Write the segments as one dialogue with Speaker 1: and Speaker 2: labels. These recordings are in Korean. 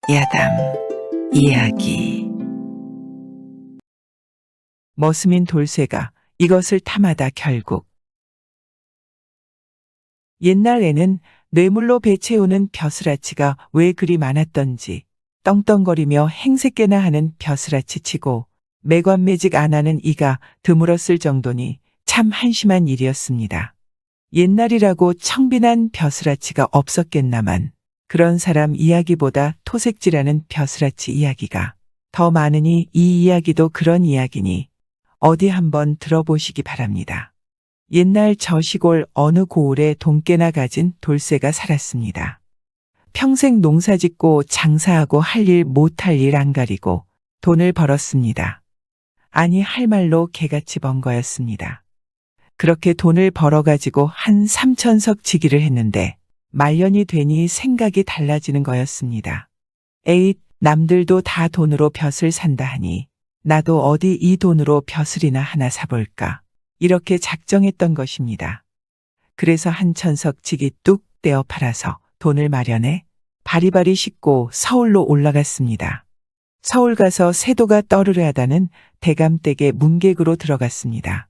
Speaker 1: 야담 이야기. 머스민 돌쇠가 이것을 탐하다 결국 옛날에는 뇌물로 배 채우는 벼슬아치가 왜 그리 많았던지 떵떵거리며 행색깨나 하는 벼슬아치 치고 매관매직 안 하는 이가 드물었을 정도니 참 한심한 일이었습니다. 옛날이라고 청빈한 벼슬아치가 없었겠나만 그런 사람 이야기보다 토색질하는 벼슬아치 이야기가 더 많으니 이 이야기도 그런 이야기니 어디 한번 들어보시기 바랍니다. 옛날 저 시골 어느 고을에 돈깨나 가진 돌쇠가 살았습니다. 평생 농사짓고 장사하고 할 일 못할 일 안 가리고 돈을 벌었습니다. 아니 할 말로 개같이 번 거였습니다. 그렇게 돈을 벌어가지고 한 3천석 지기를 했는데 말년이 되니 생각이 달라지는 거였습니다. 에잇, 남들도 다 돈으로 벼슬 산다 하니 나도 어디 이 돈으로 벼슬이나 하나 사볼까 이렇게 작정했던 것입니다. 그래서 한 천석 지기 뚝 떼어 팔아서 돈을 마련해 바리바리 싣고 서울로 올라갔습니다. 서울 가서 세도가 떠르르하다는 대감댁에 문객으로 들어갔습니다.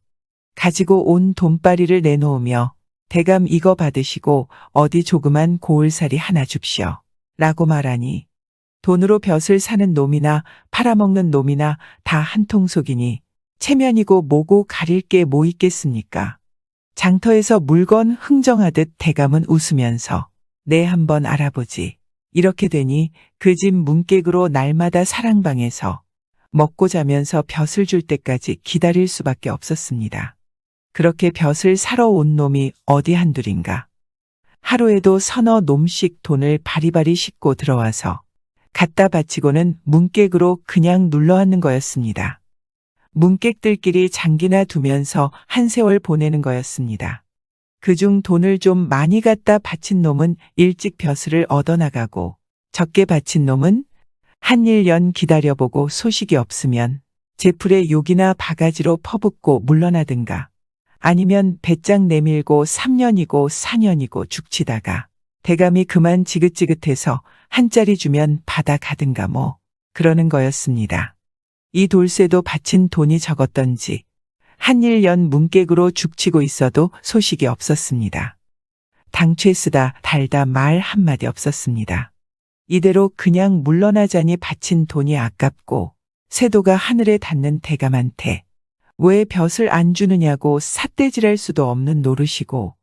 Speaker 1: 가지고 온 돈바리를 내놓으며 대감 이거 받으시고 어디 조그만 고을살이 하나 줍시오 라고 말하니 돈으로 벼슬 사는 놈이나 팔아먹는 놈이나 다 한통속이니 체면이고 뭐고 가릴 게 뭐 있겠습니까? 장터에서 물건 흥정하듯 대감은 웃으면서 내 한번 알아보지. 이렇게 되니 그 집 문객으로 날마다 사랑방에서 먹고 자면서 벼슬 줄 때까지 기다릴 수밖에 없었습니다. 그렇게 벼슬 사러 온 놈이 어디 한둘인가. 하루에도 서너 놈씩 돈을 바리바리 싣고 들어와서 갖다 바치고는 문객으로 그냥 눌러앉는 거였습니다. 문객들끼리 장기나 두면서 한 세월 보내는 거였습니다. 그중 돈을 좀 많이 갖다 바친 놈은 일찍 벼슬을 얻어나가고 적게 바친 놈은 한 1년 기다려보고 소식이 없으면 제풀에 욕이나 바가지로 퍼붓고 물러나든가 아니면 배짱 내밀고 3년이고 4년이고 죽치다가 대감이 그만 지긋지긋해서 한 짜리 주면 받아가든가 뭐 그러는 거였습니다. 이 돌쇠도 바친 돈이 적었던지 한 1년 문객으로 죽치고 있어도 소식이 없었습니다. 당최 쓰다 달다 말 한마디 없었습니다. 이대로 그냥 물러나자니 바친 돈이 아깝고 세도가 하늘에 닿는 대감한테 왜 벼슬 안 주느냐고 삿대질할 수도 없는 노릇이고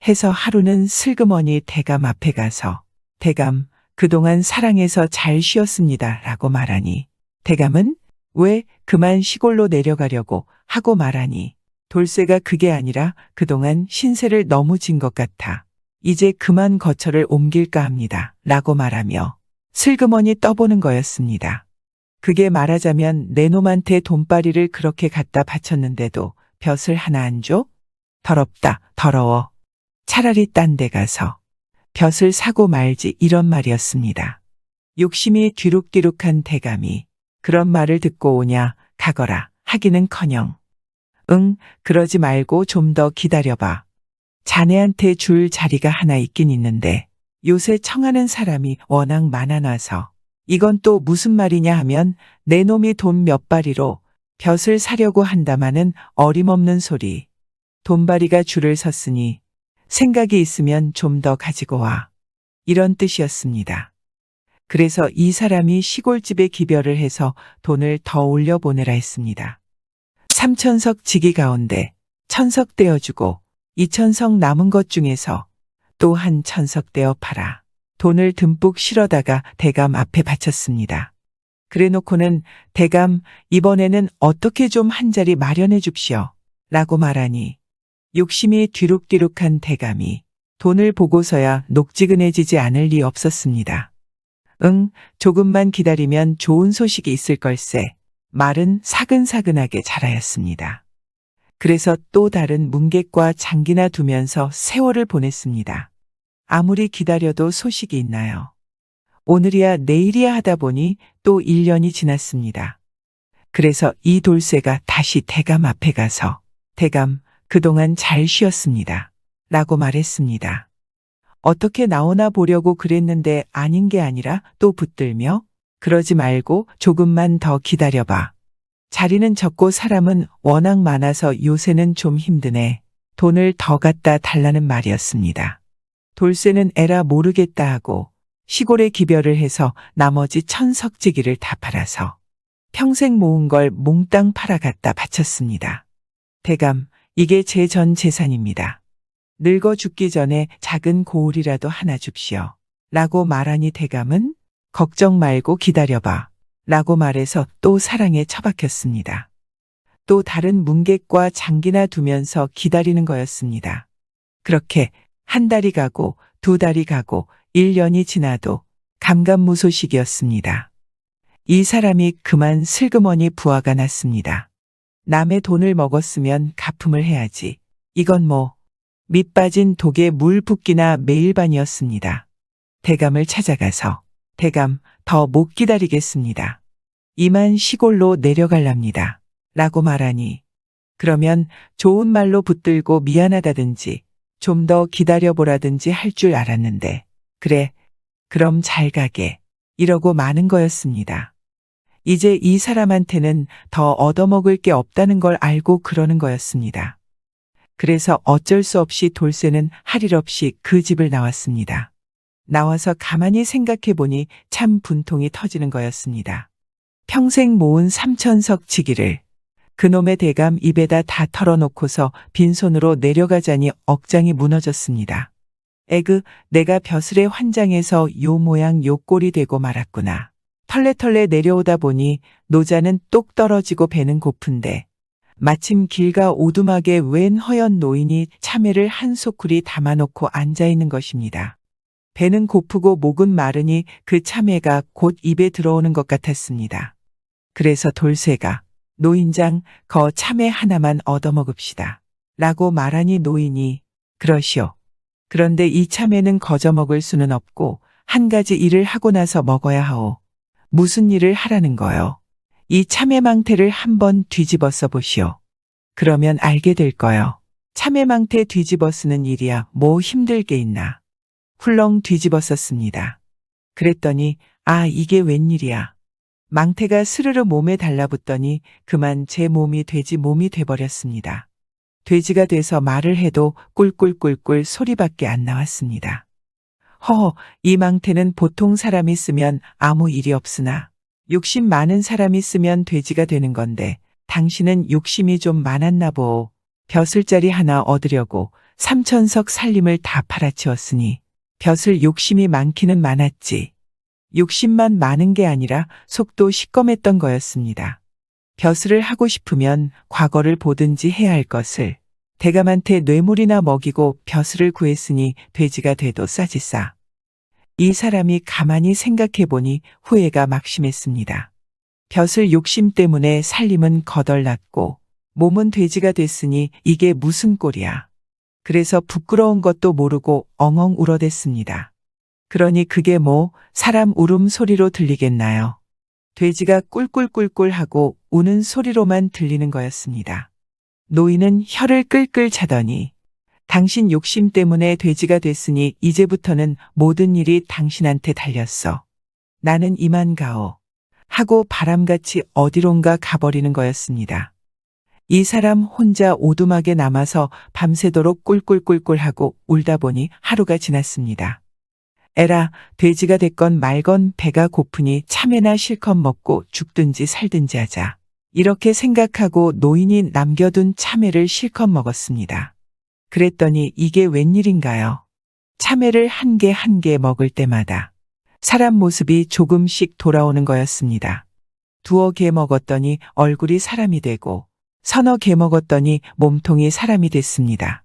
Speaker 1: 해서 하루는 슬그머니 대감 앞에 가서 대감 그동안 사랑해서 잘 쉬었습니다 라고 말하니 대감은 왜 그만 시골로 내려가려고 하고 말하니 돌쇠가 그게 아니라 그동안 신세를 너무 진 것 같아 이제 그만 거처를 옮길까 합니다 라고 말하며 슬그머니 떠보는 거였습니다. 그게 말하자면 내 놈한테 돈바리를 그렇게 갖다 바쳤는데도 벼슬 하나 안 줘? 더럽다 더러워. 차라리 딴 데 가서 벼슬 사고 말지 이런 말이었습니다. 욕심이 뒤룩뒤룩한 대감이 그런 말을 듣고 오냐 가거라 하기는커녕 응 그러지 말고 좀 더 기다려봐. 자네한테 줄 자리가 하나 있긴 있는데 요새 청하는 사람이 워낙 많아놔서 이건 또 무슨 말이냐 하면 내 놈이 돈 몇 바리로 벼슬 사려고 한다마는 어림없는 소리. 돈바리가 줄을 섰으니 생각이 있으면 좀 더 가지고 와. 이런 뜻이었습니다. 그래서 이 사람이 시골집에 기별을 해서 돈을 더 올려보내라 했습니다. 3천석 지기 가운데 1,000석 떼어주고 2,000석 남은 것 중에서 또 한 1,000석 떼어 팔아. 돈을 듬뿍 실어다가 대감 앞에 바쳤습니다. 그래놓고는 대감 이번에는 어떻게 좀 한 자리 마련해 줍시오 라고 말하니 욕심이 뒤룩뒤룩한 대감이 돈을 보고서야 녹지근해지지 않을 리 없었습니다. 응, 조금만 기다리면 좋은 소식이 있을 걸세. 말은 사근사근하게 자라였습니다. 그래서 또 다른 문객과 장기나 두면서 세월을 보냈습니다. 아무리 기다려도 소식이 있나요? 오늘이야 내일이야 하다 보니 또 1년이 지났습니다. 그래서 이 돌쇠가 다시 대감 앞에 가서 대감 그동안 잘 쉬었습니다 라고 말했습니다. 어떻게 나오나 보려고 그랬는데 아닌 게 아니라 또 붙들며 그러지 말고 조금만 더 기다려봐. 자리는 적고 사람은 워낙 많아서 요새는 좀 힘드네. 돈을 더 갖다 달라는 말이었습니다. 돌쇠는 에라 모르겠다 하고 시골에 기별을 해서 나머지 천석지기를 다 팔아서 평생 모은 걸 몽땅 팔아 갖다 바쳤습니다. 대감, 이게 제 전 재산입니다. 늙어 죽기 전에 작은 고을이라도 하나 줍시오. 라고 말하니 대감은 걱정 말고 기다려봐. 라고 말해서 또 사랑에 처박혔습니다. 또 다른 문객과 장기나 두면서 기다리는 거였습니다. 그렇게 한 달이 가고 두 달이 가고 1년이 지나도 감감무소식이었습니다. 이 사람이 그만 슬그머니 부하가 났습니다. 남의 돈을 먹었으면 가품을 해야지. 이건 뭐 밑 빠진 독에 물 붓기나 매일반이었습니다. 대감을 찾아가서 대감 더 못 기다리겠습니다. 이만 시골로 내려갈랍니다. 라고 말하니 그러면 좋은 말로 붙들고 미안하다든지 좀 더 기다려보라든지 할 줄 알았는데 그래 그럼 잘 가게 이러고 마는 거였습니다. 이제 이 사람한테는 더 얻어먹을 게 없다는 걸 알고 그러는 거였습니다. 그래서 어쩔 수 없이 돌쇠는 할 일 없이 그 집을 나왔습니다. 나와서 가만히 생각해 보니 참 분통이 터지는 거였습니다. 평생 모은 3천석 지기를 그놈의 대감 입에다 다 털어놓고서 빈손으로 내려가자니 억장이 무너졌습니다. 에그, 내가 벼슬에 환장해서 요 모양 요 꼴이 되고 말았구나. 털레털레 내려오다 보니 노자는 똑 떨어지고 배는 고픈데 마침 길가 오두막에 웬 허연 노인이 참외를 한 소쿠리 담아놓고 앉아있는 것입니다. 배는 고프고 목은 마르니 그 참외가 곧 입에 들어오는 것 같았습니다. 그래서 돌쇠가 노인장 거 참외 하나만 얻어먹읍시다. 라고 말하니 노인이 그러시오. 그런데 이 참외는 거저 먹을 수는 없고 한 가지 일을 하고 나서 먹어야 하오. 무슨 일을 하라는 거요? 이 참외망태를 한번 뒤집어 써보시오. 그러면 알게 될 거요. 참외망태 뒤집어 쓰는 일이야 뭐 힘들 게 있나. 훌렁 뒤집어 썼습니다. 그랬더니 아 이게 웬일이야. 망태가 스르르 몸에 달라붙더니 그만 제 몸이 돼지 몸이 돼버렸습니다. 돼지가 돼서 말을 해도 꿀꿀꿀꿀 소리밖에 안 나왔습니다. 허허, 이 망태는 보통 사람이 쓰면 아무 일이 없으나 욕심 많은 사람이 쓰면 돼지가 되는 건데 당신은 욕심이 좀 많았나 보오. 벼슬자리 하나 얻으려고 3천석 살림을 다 팔아치웠으니 벼슬 욕심이 많기는 많았지. 욕심만 많은 게 아니라 속도 시꺼맸던 거였습니다. 벼슬을 하고 싶으면 과거를 보든지 해야 할 것을 대감한테 뇌물이나 먹이고 벼슬을 구했으니 돼지가 돼도 싸지싸. 이 사람이 가만히 생각해보니 후회가 막심했습니다. 벼슬 욕심 때문에 살림은 거덜났고 몸은 돼지가 됐으니 이게 무슨 꼴이야. 그래서 부끄러운 것도 모르고 엉엉 울어댔습니다. 그러니 그게 뭐 사람 울음소리로 들리겠나요? 돼지가 꿀꿀꿀꿀 하고 우는 소리로만 들리는 거였습니다. 노인은 혀를 끌끌 차더니 당신 욕심 때문에 돼지가 됐으니 이제부터는 모든 일이 당신한테 달렸어. 나는 이만 가오. 하고 바람같이 어디론가 가버리는 거였습니다. 이 사람 혼자 오두막에 남아서 밤새도록 꿀꿀꿀꿀 하고 울다 보니 하루가 지났습니다. 에라, 돼지가 됐건 말건 배가 고프니 참외나 실컷 먹고 죽든지 살든지 하자. 이렇게 생각하고 노인이 남겨둔 참외를 실컷 먹었습니다. 그랬더니 이게 웬일인가요? 참외를 한 개 한 개 먹을 때마다 사람 모습이 조금씩 돌아오는 거였습니다. 두어 개 먹었더니 얼굴이 사람이 되고 서너 개 먹었더니 몸통이 사람이 됐습니다.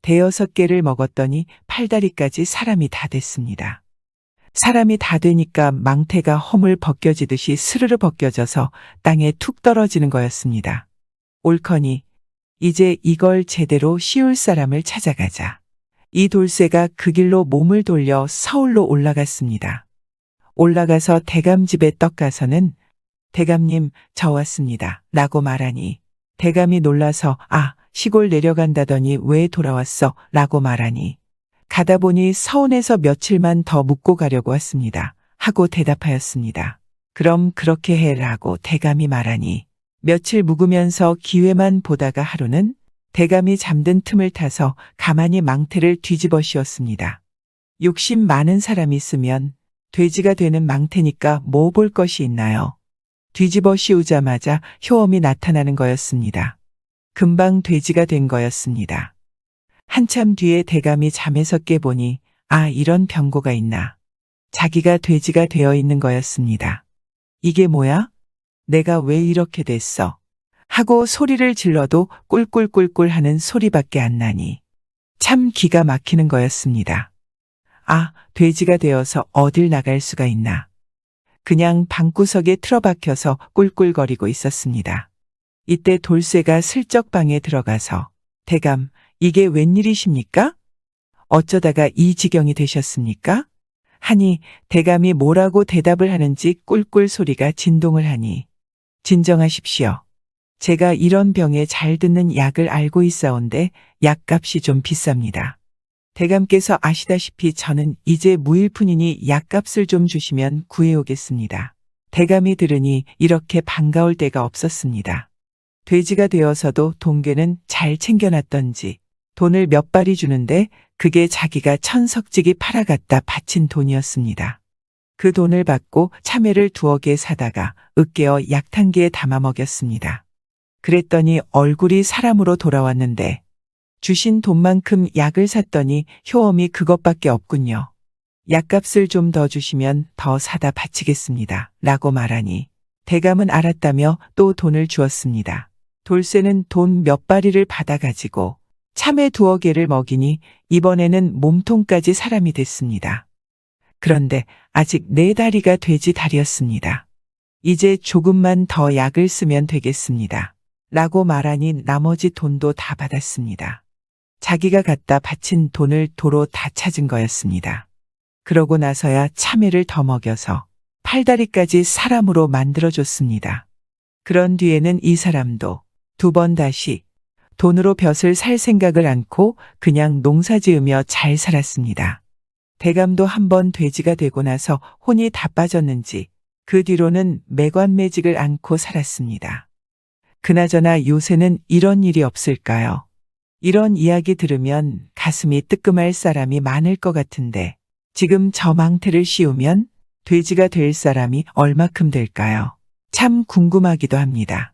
Speaker 1: 대여섯 개를 먹었더니 팔다리까지 사람이 다 됐습니다. 사람이 다 되니까 망태가 허물 벗겨지듯이 스르르 벗겨져서 땅에 툭 떨어지는 거였습니다. 옳거니 이제 이걸 제대로 씌울 사람을 찾아가자. 이 돌쇠가 그 길로 몸을 돌려 서울로 올라갔습니다. 올라가서 대감 집에 떡 가서는 대감님 저 왔습니다. 라고 말하니 대감이 놀라서 아 시골 내려간다더니 왜 돌아왔어? 라고 말하니 가다 보니 서운해서 며칠만 더 묵고 가려고 왔습니다. 하고 대답하였습니다. 그럼 그렇게 해라고 대감이 말하니 며칠 묵으면서 기회만 보다가 하루는 대감이 잠든 틈을 타서 가만히 망태를 뒤집어 씌웠습니다. 욕심 많은 사람이 있으면 돼지가 되는 망태니까 뭐 볼 것이 있나요? 뒤집어 씌우자마자 효험이 나타나는 거였습니다. 금방 돼지가 된 거였습니다. 한참 뒤에 대감이 잠에서 깨보니 아, 이런 병고가 있나. 자기가 돼지가 되어 있는 거였습니다. 이게 뭐야? 내가 왜 이렇게 됐어? 하고 소리를 질러도 꿀꿀꿀꿀 하는 소리밖에 안 나니 참 기가 막히는 거였습니다. 아, 돼지가 되어서 어딜 나갈 수가 있나. 그냥 방구석에 틀어박혀서 꿀꿀거리고 있었습니다. 이때 돌쇠가 슬쩍 방에 들어가서 대감, 이게 웬일이십니까? 어쩌다가 이 지경이 되셨습니까? 하니 대감이 뭐라고 대답을 하는지 꿀꿀 소리가 진동을 하니 진정하십시오. 제가 이런 병에 잘 듣는 약을 알고 있사온데 약값이 좀 비쌉니다. 대감께서 아시다시피 저는 이제 무일푼이니 약값을 좀 주시면 구해오겠습니다. 대감이 들으니 이렇게 반가울 때가 없었습니다. 돼지가 되어서도 동괴는 잘 챙겨놨던지 돈을 몇 발이 주는데 그게 자기가 천석지기 팔아갔다 바친 돈이었습니다. 그 돈을 받고 참외를 2억에 사다가 으깨어 약탕기에 담아 먹였습니다. 그랬더니 얼굴이 사람으로 돌아왔는데 주신 돈만큼 약을 샀더니 효험이 그것밖에 없군요. 약값을 좀 더 주시면 더 사다 바치겠습니다. 라고 말하니 대감은 알았다며 또 돈을 주었습니다. 돌쇠는 돈 몇 바리를 받아가지고 참외 2억개를 먹이니 이번에는 몸통까지 사람이 됐습니다. 그런데 아직 4다리가 돼지 다리였습니다. 이제 조금만 더 약을 쓰면 되겠습니다. 라고 말하니 나머지 돈도 다 받았습니다. 자기가 갖다 바친 돈을 도로 다 찾은 거였습니다. 그러고 나서야 참외를 더 먹여서 8다리까지 사람으로 만들어줬습니다. 그런 뒤에는 이 사람도 2번 다시 돈으로 벼슬 살 생각을 않고 그냥 농사 지으며 잘 살았습니다. 대감도 한번 돼지가 되고 나서 혼이 다 빠졌는지 그 뒤로는 매관매직을 않고 살았습니다. 그나저나 요새는 이런 일이 없을까요? 이런 이야기 들으면 가슴이 뜨끔할 사람이 많을 것 같은데 지금 저 망태를 씌우면 돼지가 될 사람이 얼마큼 될까요? 참 궁금하기도 합니다.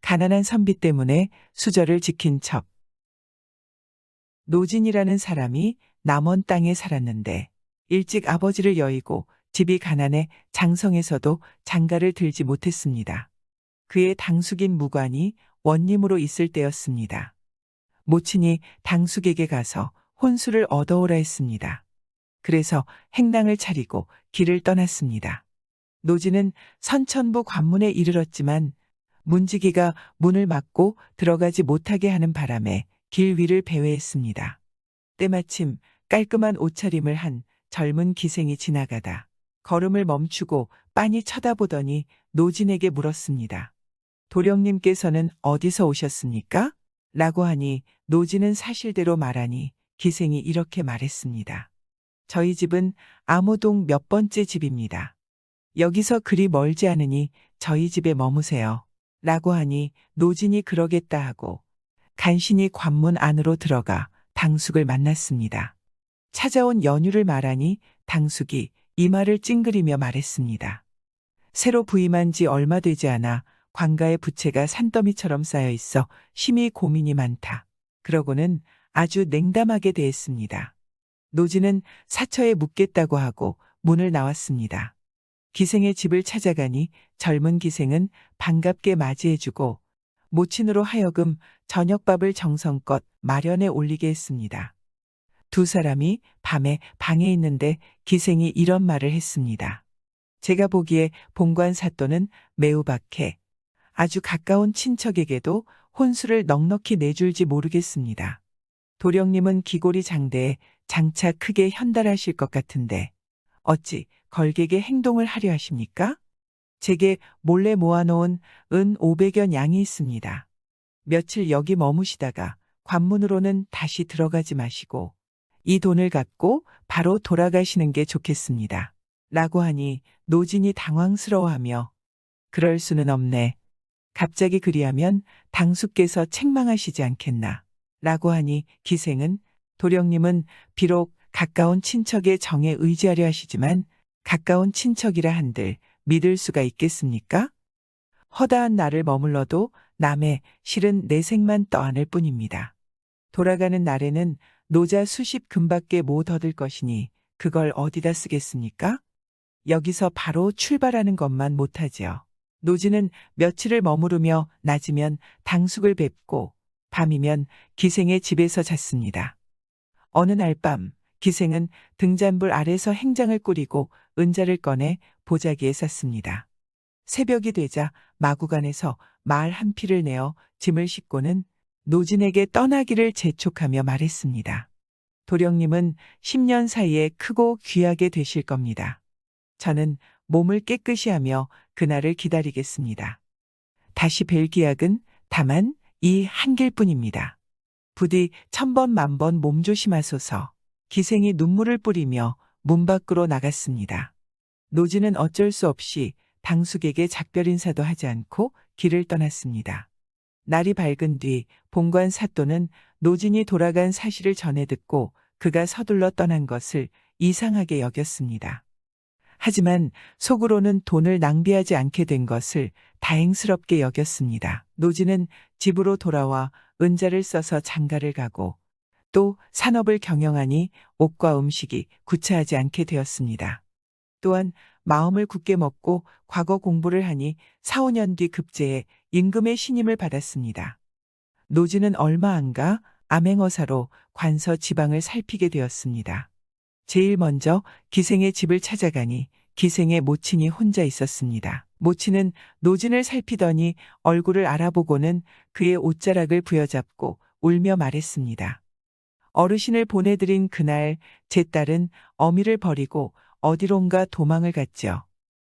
Speaker 1: 가난한 선비 때문에 수저를 지킨 척. 노진이라는 사람이 남원 땅에 살았는데 일찍 아버지를 여의고 집이 가난해 장성에서도 장가를 들지 못했습니다. 그의 당숙인 무관이 원님으로 있을 때였습니다. 모친이 당숙에게 가서 혼수를 얻어오라 했습니다. 그래서 행랑을 차리고 길을 떠났습니다. 노진은 선천부 관문에 이르렀지만 문지기가 문을 막고 들어가지 못하게 하는 바람에 길 위를 배회했습니다. 때마침 깔끔한 옷차림을 한 젊은 기생이 지나가다 걸음을 멈추고 빤히 쳐다보더니 노진에게 물었습니다. 도령님께서는 어디서 오셨습니까? 라고 하니 노진은 사실대로 말하니 기생이 이렇게 말했습니다. 저희 집은 암호동 몇 번째 집입니다. 여기서 그리 멀지 않으니 저희 집에 머무세요. 라고 하니 노진이 그러겠다 하고 간신히 관문 안으로 들어가 당숙을 만났습니다. 찾아온 연유를 말하니 당숙이 이마를 찡그리며 말했습니다. 새로 부임한 지 얼마 되지 않아 관가의 부채가 산더미처럼 쌓여 있어 심히 고민이 많다. 그러고는 아주 냉담하게 대했습니다. 노진은 사처에 묻겠다고 하고 문을 나왔습니다. 기생의 집을 찾아가니 젊은 기생은 반갑게 맞이해주고 모친으로 하여금 저녁밥을 정성껏 마련해 올리게 했습니다. 2 사람이 밤에 방에 있는데 기생이 이런 말을 했습니다. 제가 보기에 본관 사또는 매우 박해 아주 가까운 친척에게도 혼수를 넉넉히 내줄지 모르겠습니다. 도령님은 기골이 장대에 장차 크게 현달하실 것 같은데 어찌 걸객의 행동을 하려 하십니까? 제게 몰래 모아놓은 은 500여 냥이 있습니다. 며칠 여기 머무시다가 관문으로는 다시 들어가지 마시고 이 돈을 갖고 바로 돌아가시는 게 좋겠습니다. 라고 하니 노진이 당황스러워하며 그럴 수는 없네. 갑자기 그리하면 당수께서 책망하시지 않겠나. 라고 하니 기생은 도령님은 비록 가까운 친척의 정에 의지하려 하시지만 가까운 친척이라 한들 믿을 수가 있겠습니까? 허다한 나를 머물러도 남의 실은 내색만 떠안을 뿐입니다. 돌아가는 날에는 노자 수십 금밖에 못 얻을 것이니 그걸 어디다 쓰겠습니까? 여기서 바로 출발하는 것만 못하지요. 노지는 며칠을 머무르며 낮이면 당숙을 뵙고 밤이면 기생의 집에서 잤습니다. 어느 날 밤 기생은 등잔불 아래서 행장을 꾸리고 은자를 꺼내 보자기에 쌌습니다. 새벽이 되자 마구간에서 말 한 피를 내어 짐을 싣고는 노진에게 떠나기를 재촉하며 말했습니다. 도령님은 10년 사이에 크고 귀하게 되실 겁니다. 저는 몸을 깨끗이 하며 그날을 기다리겠습니다. 다시 뵐 기약은 다만 이 한 길뿐입니다. 부디 천번 만번 몸조심하소서. 기생이 눈물을 뿌리며 문 밖으로 나갔습니다. 노진은 어쩔 수 없이 당숙에게 작별 인사도 하지 않고 길을 떠났습니다. 날이 밝은 뒤 본관 사또는 노진이 돌아간 사실을 전해 듣고 그가 서둘러 떠난 것을 이상하게 여겼습니다. 하지만 속으로는 돈을 낭비하지 않게 된 것을 다행스럽게 여겼습니다. 노진은 집으로 돌아와 은자를 써서 장가를 가고 또 산업을 경영하니 옷과 음식이 구차하지 않게 되었습니다. 또한 마음을 굳게 먹고 과거 공부를 하니 4, 5년 뒤 급제에 임금의 신임을 받았습니다. 노진은 얼마 안 가 암행어사로 관서 지방을 살피게 되었습니다. 제일 먼저 기생의 집을 찾아가니 기생의 모친이 혼자 있었습니다. 모친은 노진을 살피더니 얼굴을 알아보고는 그의 옷자락을 부여잡고 울며 말했습니다. 어르신을 보내드린 그날 제 딸은 어미를 버리고 어디론가 도망을 갔죠.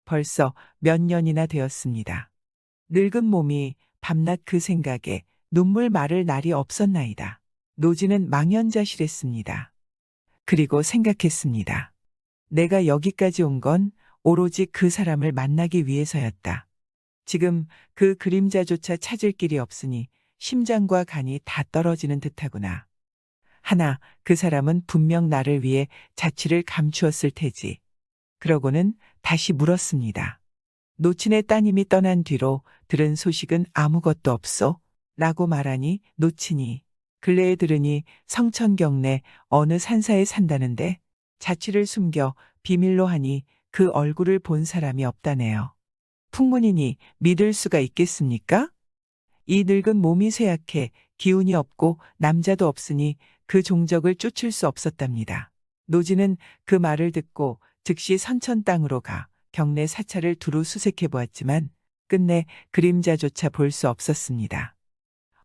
Speaker 1: 벌써 몇 년이나 되었습니다. 늙은 몸이 밤낮 그 생각에 눈물 마를 날이 없었나이다. 노진은 망연자실했습니다. 그리고 생각했습니다. 내가 여기까지 온 건 오로지 그 사람을 만나기 위해서였다. 지금 그 그림자조차 찾을 길이 없으니 심장과 간이 다 떨어지는 듯하구나. 하나 그 사람은 분명 나를 위해 자취를 감추었을 테지. 그러고는 다시 물었습니다. 노친의 따님이 떠난 뒤로 들은 소식은 아무것도 없소? 라고 말하니 노친이 근래에 들으니 성천경내 어느 산사에 산다는데 자취를 숨겨 비밀로 하니 그 얼굴을 본 사람이 없다네요. 풍문이니 믿을 수가 있겠습니까? 이 늙은 몸이 쇠약해 기운이 없고 남자도 없으니 그 종적을 쫓을 수 없었답니다. 노진은 그 말을 듣고 즉시 선천 땅으로 가 경내 사찰을 두루 수색해 보았지만 끝내 그림자조차 볼 수 없었습니다.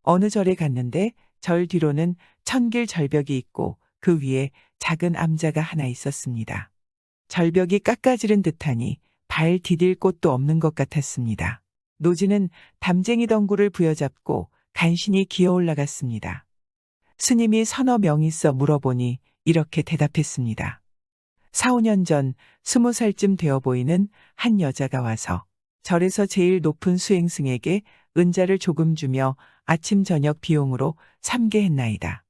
Speaker 1: 어느 절에 갔는데 절 뒤로는 천길 절벽이 있고 그 위에 작은 암자가 하나 있었습니다. 절벽이 깎아지른 듯하니 발 디딜 곳도 없는 것 같았습니다. 노진은 담쟁이 덩굴을 부여잡고 간신히 기어 올라갔습니다. 스님이 서너 명 있어 물어보니 이렇게 대답했습니다. 4, 5년 전 20살쯤 되어 보이는 한 여자가 와서 절에서 제일 높은 수행승에게 은자를 조금 주며 아침 저녁 비용으로 삼게 했나이다.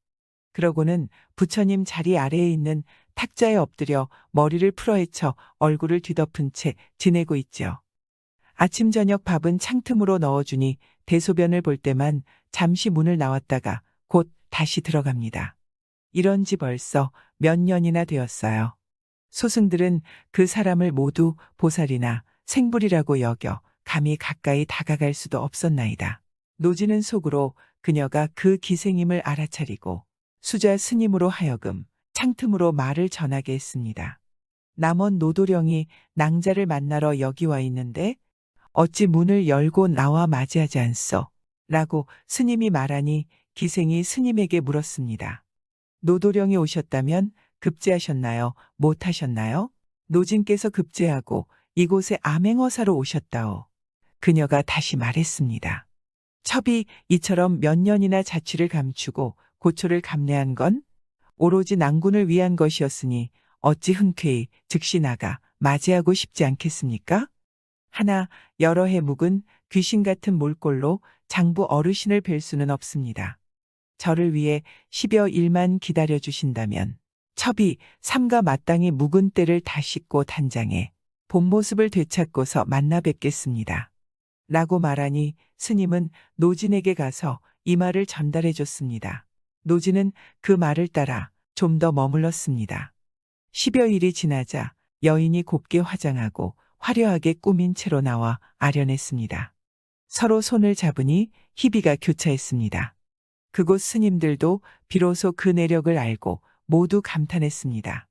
Speaker 1: 그러고는 부처님 자리 아래에 있는 탁자에 엎드려 머리를 풀어헤쳐 얼굴을 뒤덮은 채 지내고 있죠. 아침 저녁 밥은 창틈으로 넣어주니 대소변을 볼 때만 잠시 문을 나왔다가 곧 다시 들어갑니다. 이런 지 벌써 몇 년이나 되었어요. 소승들은 그 사람을 모두 보살이나 생불이라고 여겨 감히 가까이 다가갈 수도 없었나이다. 노지는 속으로 그녀가 그 기생임을 알아차리고 수자 스님으로 하여금 창틈으로 말을 전하게 했습니다. 남원 노도령이 낭자를 만나러 여기 와 있는데 어찌 문을 열고 나와 맞이하지 않소? 라고 스님이 말하니 기생이 스님에게 물었습니다. 노도령이 오셨다면 급제하셨나요? 못하셨나요? 노진께서 급제하고 이곳에 암행어사로 오셨다오. 그녀가 다시 말했습니다. 첩이 이처럼 몇 년이나 자취를 감추고 고초를 감내한 건 오로지 낭군을 위한 것이었으니 어찌 흔쾌히 즉시 나가 맞이하고 싶지 않겠습니까? 하나 여러 해 묵은 귀신 같은 몰골로 장부 어르신을 뵐 수는 없습니다. 저를 위해 10여 일만 기다려 주신다면 첩이 삼가 마땅히 묵은 때를 다 씻고 단장해 본 모습을 되찾고서 만나 뵙겠습니다. 라고 말하니 스님은 노진에게 가서 이 말을 전달해 줬습니다. 노진은 그 말을 따라 좀 더 머물렀습니다. 10여 일이 지나자 여인이 곱게 화장하고 화려하게 꾸민 채로 나와 아련했습니다. 서로 손을 잡으니 희비가 교차했습니다. 그곳 스님들도 비로소 그 내력을 알고 모두 감탄했습니다.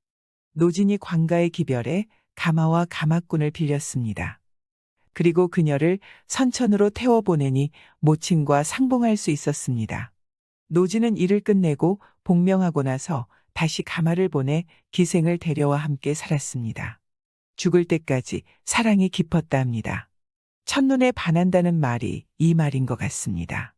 Speaker 1: 노진이 관가의 기별에 가마와 가마꾼을 빌렸습니다. 그리고 그녀를 선천으로 태워보내니 모친과 상봉할 수 있었습니다. 노진은 일을 끝내고 복명하고 나서 다시 가마를 보내 기생을 데려와 함께 살았습니다. 죽을 때까지 사랑이 깊었다 합니다. 첫눈에 반한다는 말이 이 말인 것 같습니다.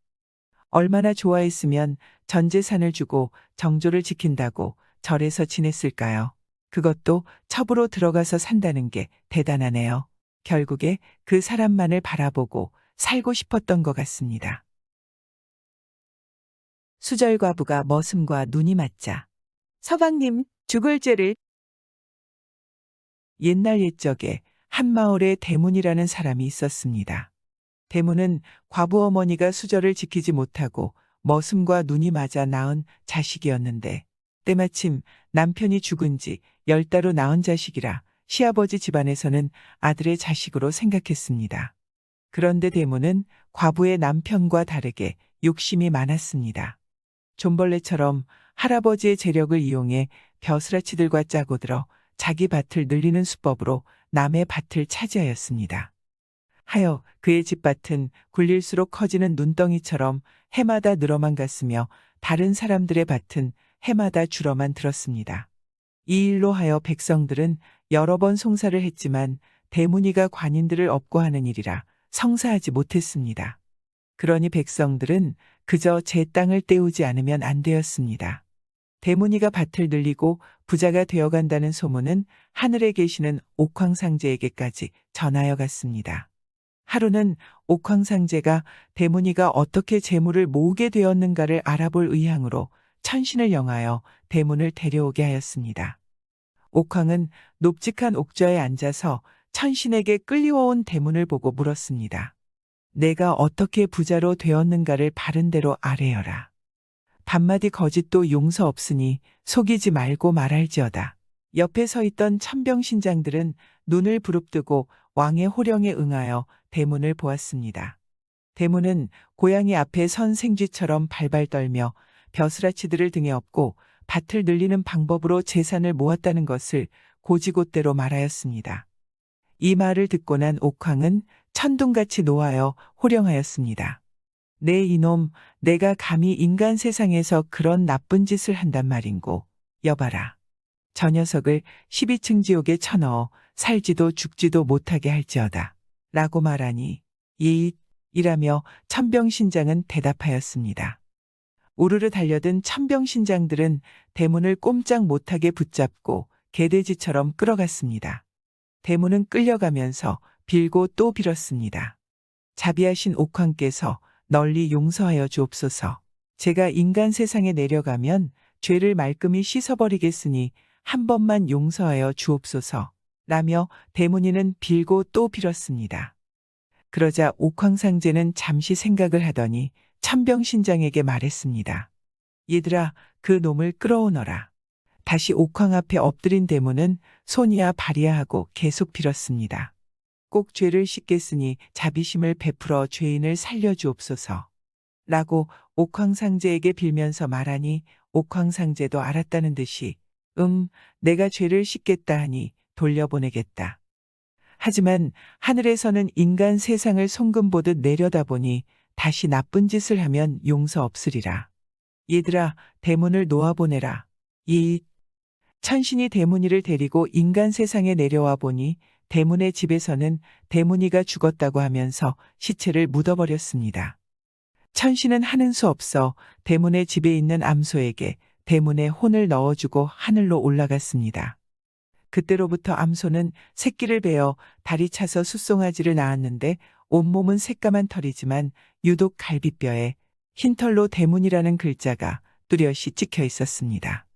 Speaker 1: 얼마나 좋아했으면 전 재산을 주고 정조를 지킨다고 절에서 지냈을까요? 그것도 첩으로 들어가서 산다는 게 대단하네요. 결국에 그 사람만을 바라보고 살고 싶었던 것 같습니다. 수절과부가 머슴과 눈이 맞자 서방님 죽을 죄를 옛날 옛적에 한 마을에 대문이라는 사람이 있었습니다. 대문은 과부 어머니가 수절을 지키지 못하고 머슴과 눈이 맞아 낳은 자식이었는데 때마침 남편이 죽은 지 10달후 낳은 자식이라 시아버지 집안에서는 아들의 자식으로 생각했습니다. 그런데 대문은 과부의 남편과 다르게 욕심이 많았습니다. 존벌레처럼 할아버지의 재력을 이용해 벼슬아치들과 짜고 들어 자기 밭을 늘리는 수법으로 남의 밭을 차지하였습니다. 하여 그의 집밭은 굴릴수록 커지는 눈덩이처럼 해마다 늘어만 갔으며 다른 사람들의 밭은 해마다 줄어만 들었습니다. 이 일로 하여 백성들은 여러 번 송사를 했지만 대문이가 관인들을 업고하는 일이라 성사하지 못했습니다. 그러니 백성들은 그저 제 땅을 떼우지 않으면 안 되었습니다. 대문이가 밭을 늘리고 부자가 되어간다는 소문은 하늘에 계시는 옥황상제에게까지 전하여 갔습니다. 하루는 옥황상제가 대문이가 어떻게 재물을 모으게 되었는가를 알아볼 의향으로 천신을 영하여 대문을 데려오게 하였습니다. 옥황은 높직한 옥좌에 앉아서 천신에게 끌려온 대문을 보고 물었습니다. 내가 어떻게 부자로 되었는가를 바른대로 아뢰어라. 반마디 거짓도 용서 없으니 속이지 말고 말할지어다. 옆에 서 있던 천병신장들은 눈을 부릅뜨고 왕의 호령에 응하여 대문을 보았습니다. 대문은 고양이 앞에 선 생쥐처럼 발발 떨며 벼슬아치들을 등에 업고 밭을 늘리는 방법으로 재산을 모았다는 것을 고지곳대로 말하였습니다. 이 말을 듣고 난 옥황은 천둥같이 노하여 호령하였습니다. 내 이놈, 내가 감히 인간 세상에서 그런 나쁜 짓을 한단 말인고, 여봐라. 저 녀석을 12층 지옥에 쳐넣어 살지도 죽지도 못하게 할지어다. 라고 말하니, 이라며 천병신장은 대답하였습니다. 우르르 달려든 천병신장들은 대문을 꼼짝 못하게 붙잡고 개돼지처럼 끌어갔습니다. 대문은 끌려가면서 빌고 또 빌었습니다. 자비하신 옥황께서 널리 용서하여 주옵소서. 제가 인간 세상에 내려가면 죄를 말끔히 씻어버리겠으니 한 번만 용서하여 주옵소서. 라며 대문이는 빌고 또 빌었습니다. 그러자 옥황상제는 잠시 생각을 하더니 천병신장에게 말했습니다. 얘들아, 그 놈을 끌어오너라. 다시 옥황 앞에 엎드린 대문은 손이야 발이야 하고 계속 빌었습니다. 꼭 죄를 씻겠으니 자비심을 베풀어 죄인을 살려주옵소서. 라고 옥황상제에게 빌면서 말하니 옥황상제도 알았다는 듯이 내가 죄를 씻겠다 하니 돌려보내겠다. 하지만 하늘에서는 인간 세상을 송금보듯 내려다보니 다시 나쁜 짓을 하면 용서 없으리라. 얘들아, 대문을 놓아보내라. 천신이 대문이를 데리고 인간 세상에 내려와 보니 대문의 집에서는 대문이가 죽었다고 하면서 시체를 묻어버렸습니다. 천신은 하는 수 없어 대문의 집에 있는 암소에게 대문에 혼을 넣어주고 하늘로 올라갔습니다. 그때로부터 암소는 새끼를 베어 다리 차서 숫송아지를 낳았는데 온몸은 새까만 털이지만 유독 갈비뼈에 흰 털로 대문이라는 글자가 뚜렷이 찍혀 있었습니다.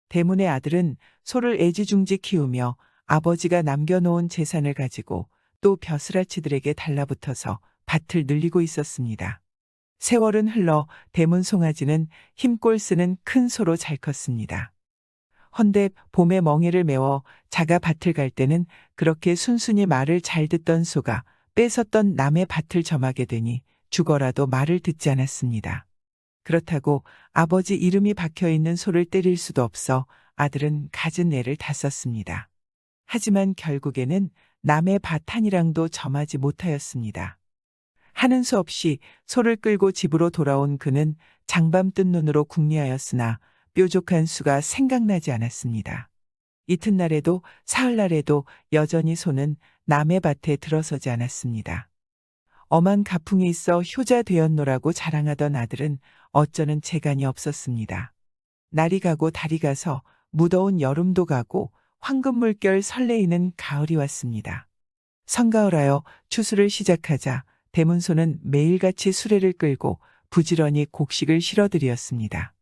Speaker 1: 대문의 아들은 소를 애지중지 키우며 아버지가 남겨놓은 재산을 가지고 또 벼슬아치들에게 달라붙어서 밭을 늘리고 있었습니다. 세월은 흘러 대문 송아지는 힘골 쓰는 큰 소로 잘 컸습니다. 헌데 봄에 멍에를 메워 자가 밭을 갈 때는 그렇게 순순히 말을 잘 듣던 소가 뺏었던 남의 밭을 점하게 되니 죽어라도 말을 듣지 않았습니다. 그렇다고 아버지 이름이 박혀 있는 소를 때릴 수도 없어 아들은 갖은 애를 다 썼습니다. 하지만 결국에는 남의 밭 한이랑도 점하지 못하였습니다. 하는 수 없이 소를 끌고 집으로 돌아온 그는 장밤 뜬 눈으로 궁리하였으나 뾰족한 수가 생각나지 않았습니다. 이튿날에도 사흘날에도 여전히 소는 남의 밭에 들어서지 않았습니다. 엄한 가풍이 있어 효자 되었노라고 자랑하던 아들은 어쩌는 재간이 없었습니다. 날이 가고 달이 가서 무더운 여름도 가고 황금물결 설레이는 가을이 왔습니다. 성가을하여 추수를 시작하자 대문소는 매일같이 수레를 끌고 부지런히 곡식을 실어들이었습니다.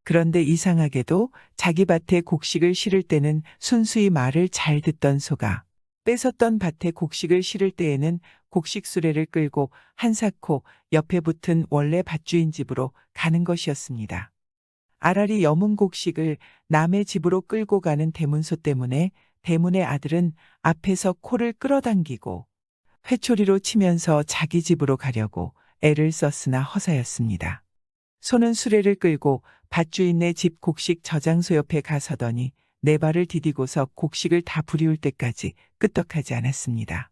Speaker 1: 그런데 이상하게도 자기 밭에 곡식을 실을 때는 순수히 말을 잘 듣던 소가 뺏었던 밭에 곡식을 실을 때에는 곡식 수레를 끌고 한사코 옆에 붙은 원래 밭주인 집으로 가는 것이었습니다. 아라리 여문 곡식을 남의 집으로 끌고 가는 대문소 때문에 대문의 아들은 앞에서 코를 끌어당기고 회초리로 치면서 자기 집으로 가려고 애를 썼으나 허사였습니다. 소는 수레를 끌고 밭주인네 집 곡식 저장소 옆에 가서더니 네 발을 디디고서 곡식을 다 부리울 때까지 끄떡하지 않았습니다.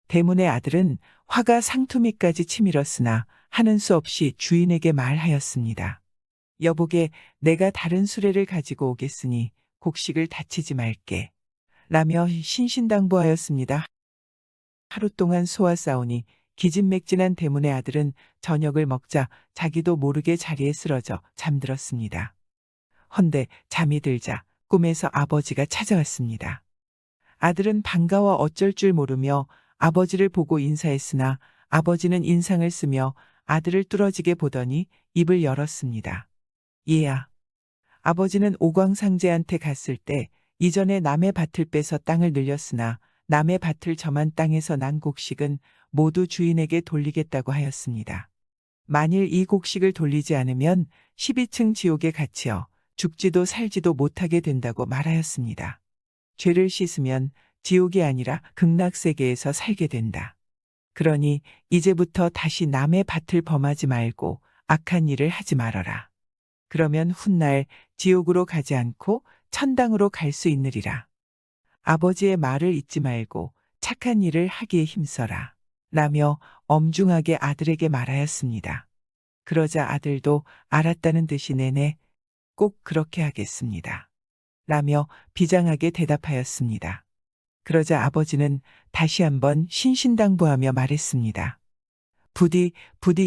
Speaker 1: 대문의 아들은 화가 상투미까지 치밀었으나 하는 수 없이 주인에게 말하였습니다. 여보게, 내가 다른 수레를 가지고 오겠으니 곡식을 다치지 말게. 라며 신신당부하였습니다. 하루 동안 소와 싸우니 기진맥진한 대문의 아들은 저녁을 먹자 자기도 모르게 자리에 쓰러져 잠들었습니다. 헌데 잠이 들자 꿈에서 아버지가 찾아왔습니다. 아들은 반가워 어쩔 줄 모르며 아버지를 보고 인사했으나 아버지는 인상을 쓰며 아들을 뚫어지게 보더니 입을 열었습니다. 얘야. 아버지는 오광상제한테 갔을 때 이전에 남의 밭을 빼서 땅을 늘렸으나 남의 밭을 점한 땅에서 난 곡식은 모두 주인에게 돌리겠다고 하였습니다. 만일 이 곡식을 돌리지 않으면 12층 지옥에 갇혀 죽지도 살지도 못하게 된다고 말하였습니다. 죄를 씻으면 지옥이 아니라 극락세계에서 살게 된다. 그러니 이제부터 다시 남의 밭을 범하지 말고 악한 일을 하지 말아라. 그러면 훗날 지옥으로 가지 않고 천당으로 갈 수 있느리라. 아버지의 말을 잊지 말고 착한 일을 하기에 힘써라. 라며 엄중하게 아들에게 말하였습니다. 그러자 아들도 알았다는 듯이 내내 꼭 그렇게 하겠습니다. 라며 비장하게 대답하였습니다. 그러자 아버지는 다시 한번 신신당부하며 말했습니다. 부디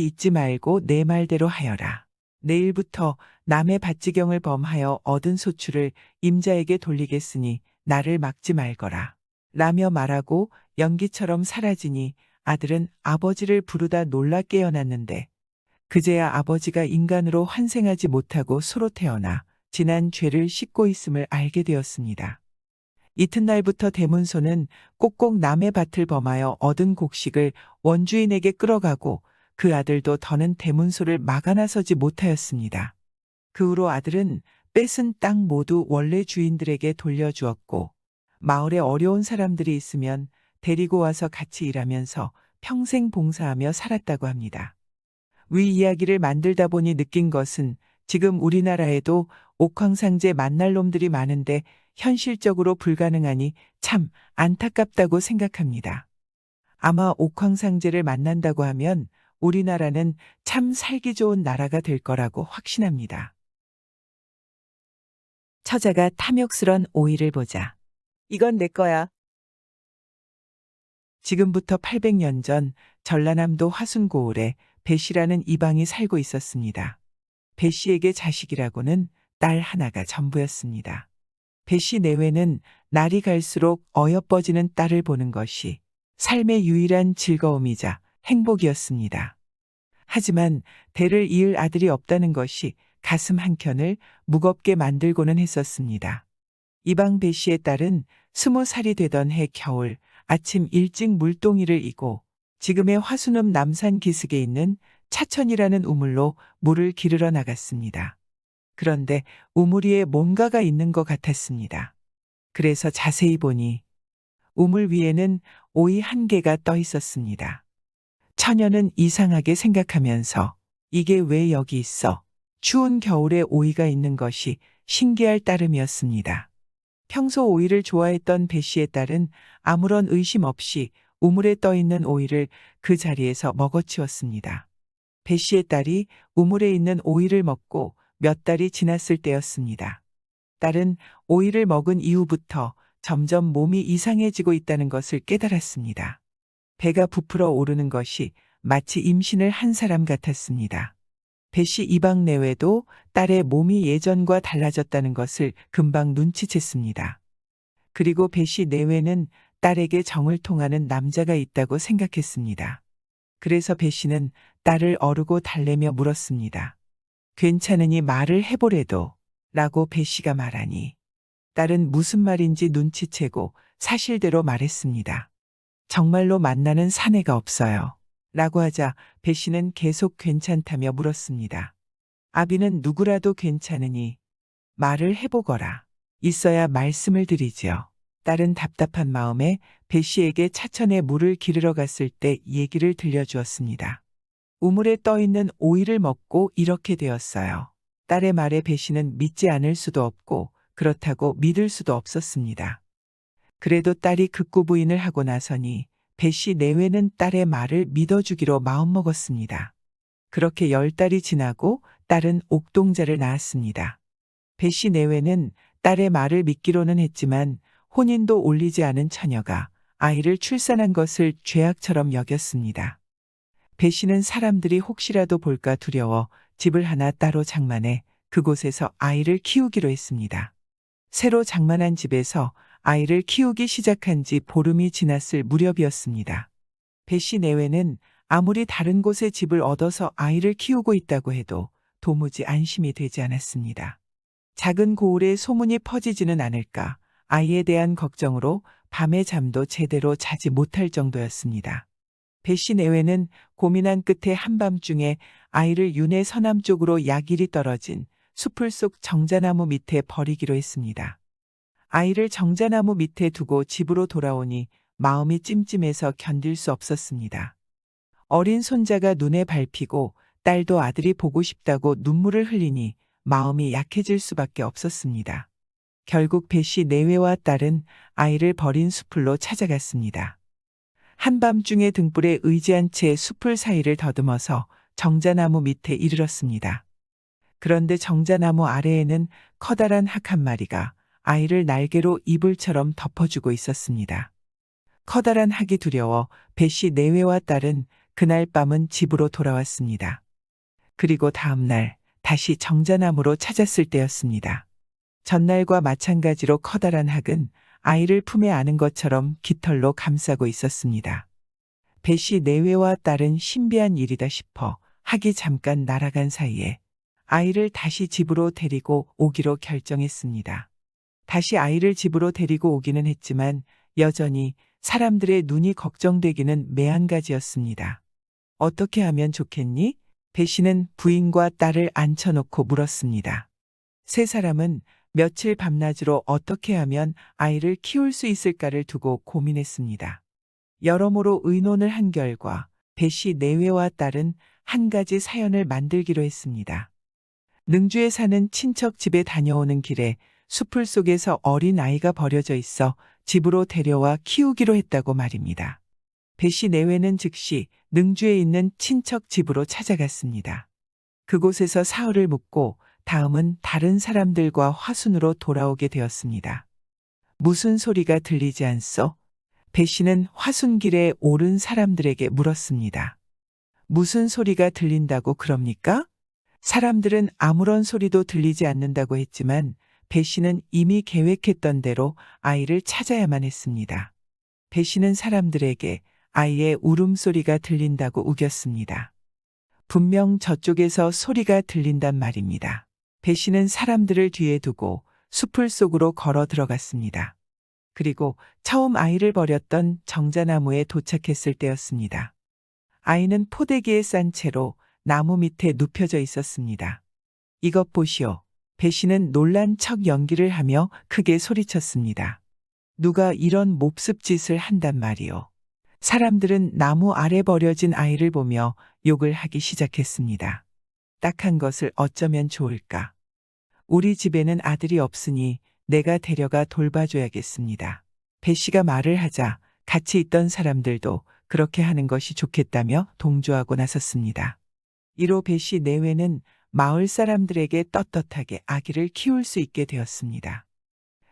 Speaker 1: 잊지 말고 내 말대로 하여라. 내일부터 남의 밭지경을 범하여 얻은 소출을 임자에게 돌리겠으니 나를 막지 말거라. 라며 말하고 연기처럼 사라지니 아들은 아버지를 부르다 놀라 깨어났는데 그제야 아버지가 인간으로 환생하지 못하고 소로 태어나 지난 죄를 씻고 있음을 알게 되었습니다. 이튿날부터 대문소는 꼭꼭 남의 밭을 범하여 얻은 곡식을 원주인에게 끌어가고 그 아들도 더는 대문소를 막아 나서지 못하였습니다. 그 후로 아들은 뺏은 땅 모두 원래 주인들에게 돌려주었고 마을에 어려운 사람들이 있으면 데리고 와서 같이 일하면서 평생 봉사하며 살았다고 합니다. 위 이야기를 만들다 보니 느낀 것은 지금 우리나라에도 옥황상제 만날 놈들이 많은데 현실적으로 불가능하니 참 안타깝다고 생각합니다. 아마 옥황상제를 만난다고 하면 우리나라는 참 살기 좋은 나라가 될 거라고 확신합니다. 처자가 탐욕스런 오이를 보자. 이건 내 거야. 지금부터 800년 전 전라남도 화순고을에 배 씨라는 이방이 살고 있었습니다. 배 씨에게 자식이라고는 딸 하나가 전부였습니다. 배 씨 내외는 날이 갈수록 어여뻐지는 딸을 보는 것이 삶의 유일한 즐거움이자 행복이었습니다. 하지만 대를 이을 아들이 없다는 것이 가슴 한켠을 무겁게 만들고는 했었습니다. 이방 배 씨의 딸은 20살이 되던 해 겨울 아침 일찍 물동이를 이고 지금의 화순읍 남산 기슭에 있는 차천이라는 우물로 물을 기르러 나갔습니다. 그런데 우물 위에 뭔가가 있는 것 같았습니다. 그래서 자세히 보니 우물 위에는 오이 한 개가 떠 있었습니다. 처녀는 이상하게 생각하면서 이게 왜 여기 있어? 추운 겨울에 오이가 있는 것이 신기할 따름이었습니다. 평소 오이를 좋아했던 배 씨의 딸은 아무런 의심 없이 우물에 떠 있는 오이를 그 자리에서 먹어치웠습니다. 배 씨의 딸이 우물에 있는 오이를 먹고 몇 달이 지났을 때였습니다. 딸은 오이를 먹은 이후부터 점점 몸이 이상해지고 있다는 것을 깨달았습니다. 배가 부풀어 오르는 것이 마치 임신을 한 사람 같았습니다. 배 씨 이방 내외도 딸의 몸이 예전과 달라졌다는 것을 금방 눈치챘습니다. 그리고 배 씨 내외는 딸에게 정을 통하는 남자가 있다고 생각했습니다. 그래서 배 씨는 딸을 어르고 달래며 물었습니다. 괜찮으니 말을 해보래도 라고 배 씨가 말하니 딸은 무슨 말인지 눈치채고 사실대로 말했습니다. 정말로 만나는 사내가 없어요. 라고 하자 배 씨는 계속 괜찮다며 물었습니다. 아비는 누구라도 괜찮으니 말을 해보거라. 있어야 말씀을 드리지요. 딸은 답답한 마음에 배 씨에게 차천에 물을 기르러 갔을 때 얘기를 들려주었습니다. 우물에 떠있는 오이를 먹고 이렇게 되었어요. 딸의 말에 배 씨는 믿지 않을 수도 없고 그렇다고 믿을 수도 없었습니다. 그래도 딸이 극구부인을 하고 나서니 배 씨 내외는 딸의 말을 믿어주기로 마음먹었습니다. 그렇게 10달이 지나고 딸은 옥동자를 낳았습니다. 배 씨 내외는 딸의 말을 믿기로는 했지만 혼인도 올리지 않은 처녀가 아이를 출산한 것을 죄악처럼 여겼습니다. 배 씨는 사람들이 혹시라도 볼까 두려워 집을 하나 따로 장만해 그곳에서 아이를 키우기로 했습니다. 새로 장만한 집에서 아이를 키우기 시작한 지 보름이 지났을 무렵이었습니다. 배 씨 내외는 아무리 다른 곳에 집을 얻어서 아이를 키우고 있다고 해도 도무지 안심이 되지 않았습니다. 작은 고을에 소문이 퍼지지는 않을까 아이에 대한 걱정으로 밤에 잠도 제대로 자지 못할 정도였습니다. 배 씨 내외는 고민한 끝에 한밤중에 아이를 윤회 서남쪽으로 약일이 떨어진 수풀 속 정자나무 밑에 버리기로 했습니다. 아이를 정자나무 밑에 두고 집으로 돌아오니 마음이 찜찜해서 견딜 수 없었습니다. 어린 손자가 눈에 밟히고 딸도 아들이 보고 싶다고 눈물을 흘리니 마음이 약해질 수밖에 없었습니다. 결국 배 씨 내외와 딸은 아이를 버린 수풀로 찾아갔습니다. 한밤중에 등불에 의지한 채 수풀 사이를 더듬어서 정자나무 밑에 이르렀습니다. 그런데 정자나무 아래에는 커다란 학 한 마리가 아이를 날개로 이불처럼 덮어주고 있었습니다. 커다란 학이 두려워 배 씨 내외와 딸은 그날 밤은 집으로 돌아왔습니다. 그리고 다음 날 다시 정자나무로 찾았을 때였습니다. 전날과 마찬가지로 커다란 학은 아이를 품에 안은 것처럼 깃털로 감싸고 있었습니다. 배 씨 내외와 딸은 신비한 일이다 싶어 학이 잠깐 날아간 사이에 아이를 다시 집으로 데리고 오기로 결정했습니다. 다시 아이를 집으로 데리고 오기는 했지만 여전히 사람들의 눈이 걱정되기는 매한가지였습니다. 어떻게 하면 좋겠니? 배 씨는 부인과 딸을 앉혀놓고 물었습니다. 세 사람은 며칠 밤낮으로 어떻게 하면 아이를 키울 수 있을까를 두고 고민했습니다. 여러모로 의논을 한 결과 배 씨 내외와 딸은 한 가지 사연을 만들기로 했습니다. 능주에 사는 친척 집에 다녀오는 길에 수풀 속에서 어린 아이가 버려져 있어 집으로 데려와 키우기로 했다고 말입니다. 배 씨 내외는 즉시 능주에 있는 친척 집으로 찾아갔습니다. 그곳에서 사흘을 묵고 다음은 다른 사람들과 화순으로 돌아오게 되었습니다. 무슨 소리가 들리지 않소? 배 씨는 화순길에 오른 사람들에게 물었습니다. 무슨 소리가 들린다고 그럽니까? 사람들은 아무런 소리도 들리지 않는다고 했지만 배 씨는 이미 계획했던 대로 아이를 찾아야만 했습니다. 배 씨는 사람들에게 아이의 울음소리가 들린다고 우겼습니다. 분명 저쪽에서 소리가 들린단 말입니다. 배 씨는 사람들을 뒤에 두고 숲을 속으로 걸어 들어갔습니다. 그리고 처음 아이를 버렸던 정자나무에 도착했을 때였습니다. 아이는 포대기에 싼 채로 나무 밑에 눕혀져 있었습니다. 이것 보시오. 배 씨는 놀란 척 연기를 하며 크게 소리쳤습니다. 누가 이런 몹습 짓을 한단 말이오. 사람들은 나무 아래 버려진 아이를 보며 욕을 하기 시작했습니다. 딱한 것을 어쩌면 좋을까. 우리 집에는 아들이 없으니 내가 데려가 돌봐줘야겠습니다. 배 씨가 말을 하자 같이 있던 사람들도 그렇게 하는 것이 좋겠다며 동조하고 나섰습니다. 이로 배 씨 내외는 마을 사람들에게 떳떳하게 아기를 키울 수 있게 되었습니다.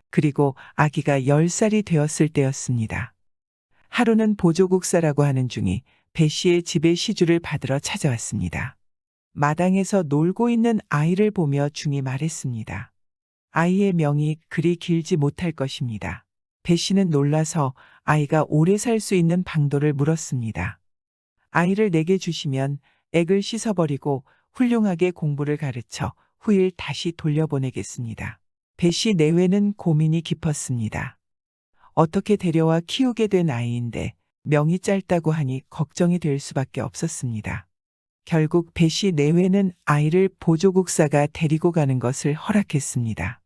Speaker 1: 그리고 아기가 10살이 되었을 때였습니다. 하루는 보조국사라고 하는 중이 배 씨의 집에 시주를 받으러 찾아왔습니다. 마당에서 놀고 있는 아이를 보며 중이 말했습니다. 아이의 명이 그리 길지 못할 것입니다. 배 씨는 놀라서 아이가 오래 살 수 있는 방도를 물었습니다. 아이를 내게 주시면 액을 씻어버리고 훌륭하게 공부를 가르쳐 후일 다시 돌려보내겠습니다. 배 씨 내외는 고민이 깊었습니다. 어떻게 데려와 키우게 된 아이인데 명이 짧다고 하니 걱정이 될 수밖에 없었습니다. 결국 배 씨 내외는 아이를 보조국사가 데리고 가는 것을 허락했습니다.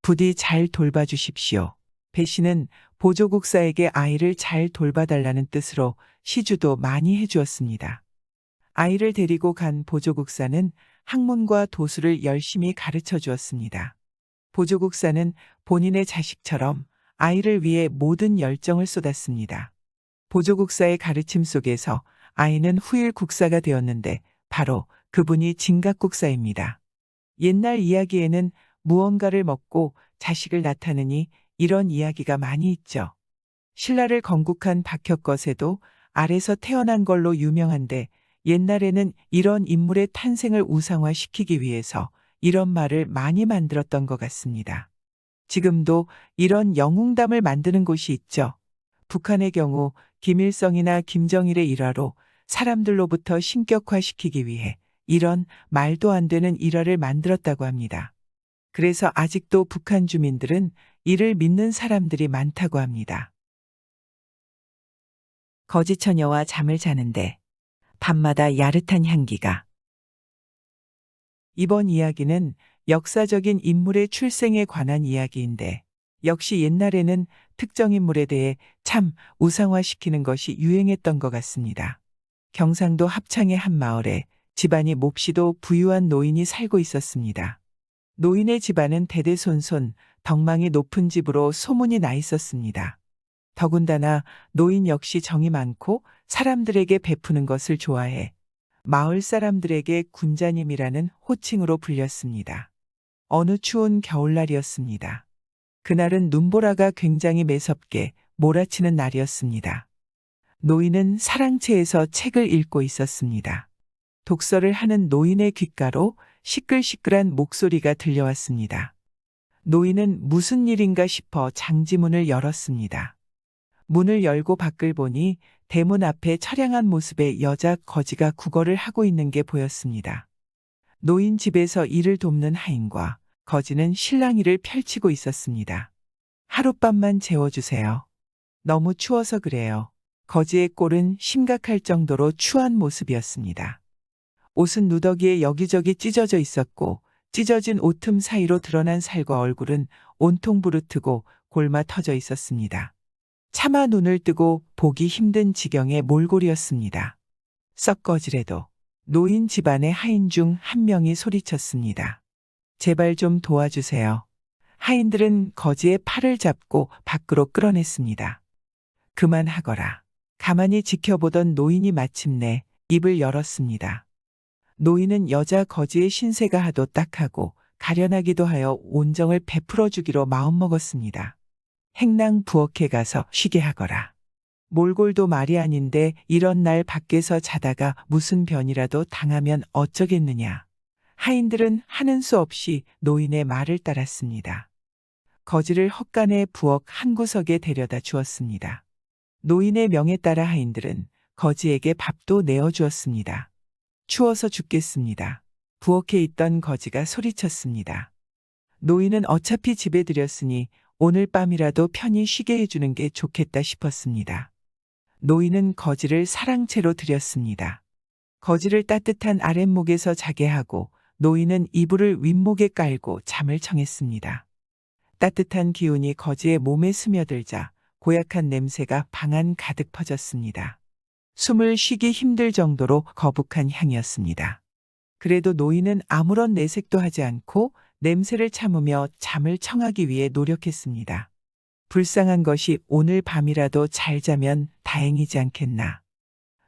Speaker 1: 부디 잘 돌봐주십시오. 배 씨는 보조국사에게 아이를 잘 돌봐달라는 뜻으로 시주도 많이 해주었습니다. 아이를 데리고 간 보조국사는 학문과 도수를 열심히 가르쳐 주었습니다. 보조국사는 본인의 자식처럼 아이를 위해 모든 열정을 쏟았습니다. 보조국사의 가르침 속에서 아이는 후일 국사가 되었는데 바로 그분이 진각국사입니다. 옛날 이야기에는 무언가를 먹고 자식을 낳다느니 이런 이야기가 많이 있죠. 신라를 건국한 박혁거세도 알에서 태어난 걸로 유명한데 옛날에는 이런 인물의 탄생을 우상화시키기 위해서 이런 말을 많이 만들었던 것 같습니다. 지금도 이런 영웅담을 만드는 곳이 있죠. 북한의 경우 김일성이나 김정일의 일화로 사람들로부터 신격화시키기 위해 이런 말도 안 되는 일화를 만들었다고 합니다. 그래서 아직도 북한 주민들은 이를 믿는 사람들이 많다고 합니다. 거지처녀와 잠을 자는데 밤마다 야릇한 향기가. 이번 이야기는 역사적인 인물의 출생에 관한 이야기인데 역시 옛날에는 특정 인물에 대해 참 우상화시키는 것이 유행했던 것 같습니다. 경상도 합창의 한 마을에 집안이 몹시도 부유한 노인이 살고 있었습니다. 노인의 집안은 대대손손 덕망이 높은 집으로 소문이 나 있었습니다. 더군다나 노인 역시 정이 많고 사람들에게 베푸는 것을 좋아해 마을 사람들에게 군자님이라는 호칭으로 불렸습니다. 어느 추운 겨울날이었습니다. 그날은 눈보라가 굉장히 매섭게 몰아치는 날이었습니다. 노인은 사랑채에서 책을 읽고 있었습니다. 독서를 하는 노인의 귓가로 시끌시끌한 목소리가 들려왔습니다. 노인은 무슨 일인가 싶어 장지문을 열었습니다. 문을 열고 밖을 보니 대문 앞에 처량한 모습의 여자 거지가 구걸을 하고 있는 게 보였습니다. 노인 집에서 일을 돕는 하인과 거지는 실랑이를 펼치고 있었습니다. 하룻밤만 재워주세요. 너무 추워서 그래요. 거지의 꼴은 심각할 정도로 추한 모습이었습니다. 옷은 누더기에 여기저기 찢어져 있었고 찢어진 옷틈 사이로 드러난 살과 얼굴은 온통 부르트고 골마 터져 있었습니다. 차마 눈을 뜨고 보기 힘든 지경의 몰골이었습니다. 썩거지래도 노인 집안의 하인 중 한 명이 소리쳤습니다. 제발 좀 도와주세요. 하인들은 거지의 팔을 잡고 밖으로 끌어냈습니다. 그만하거라. 가만히 지켜보던 노인이 마침내 입을 열었습니다. 노인은 여자 거지의 신세가 하도 딱하고 가련하기도 하여 온정을 베풀어 주기로 마음먹었습니다. 행랑 부엌에 가서 쉬게 하거라. 몰골도 말이 아닌데 이런 날 밖에서 자다가 무슨 변이라도 당하면 어쩌겠느냐. 하인들은 하는 수 없이 노인의 말을 따랐습니다. 거지를 헛간의 부엌 한 구석에 데려다 주었습니다. 노인의 명에 따라 하인들은 거지에게 밥도 내어주었습니다. 추워서 죽겠습니다. 부엌에 있던 거지가 소리쳤습니다. 노인은 어차피 집에 들였으니 오늘 밤이라도 편히 쉬게 해주는 게 좋겠다 싶었습니다. 노인은 거지를 사랑채로 들였습니다. 거지를 따뜻한 아랫목에서 자게 하고 노인은 이불을 윗목에 깔고 잠을 청했습니다. 따뜻한 기운이 거지의 몸에 스며들자 고약한 냄새가 방 안 가득 퍼졌습니다. 숨을 쉬기 힘들 정도로 거북한 향이었습니다. 그래도 노인은 아무런 내색도 하지 않고 냄새를 참으며 잠을 청하기 위해 노력했습니다. 불쌍한 것이 오늘 밤이라도 잘 자면 다행이지 않겠나.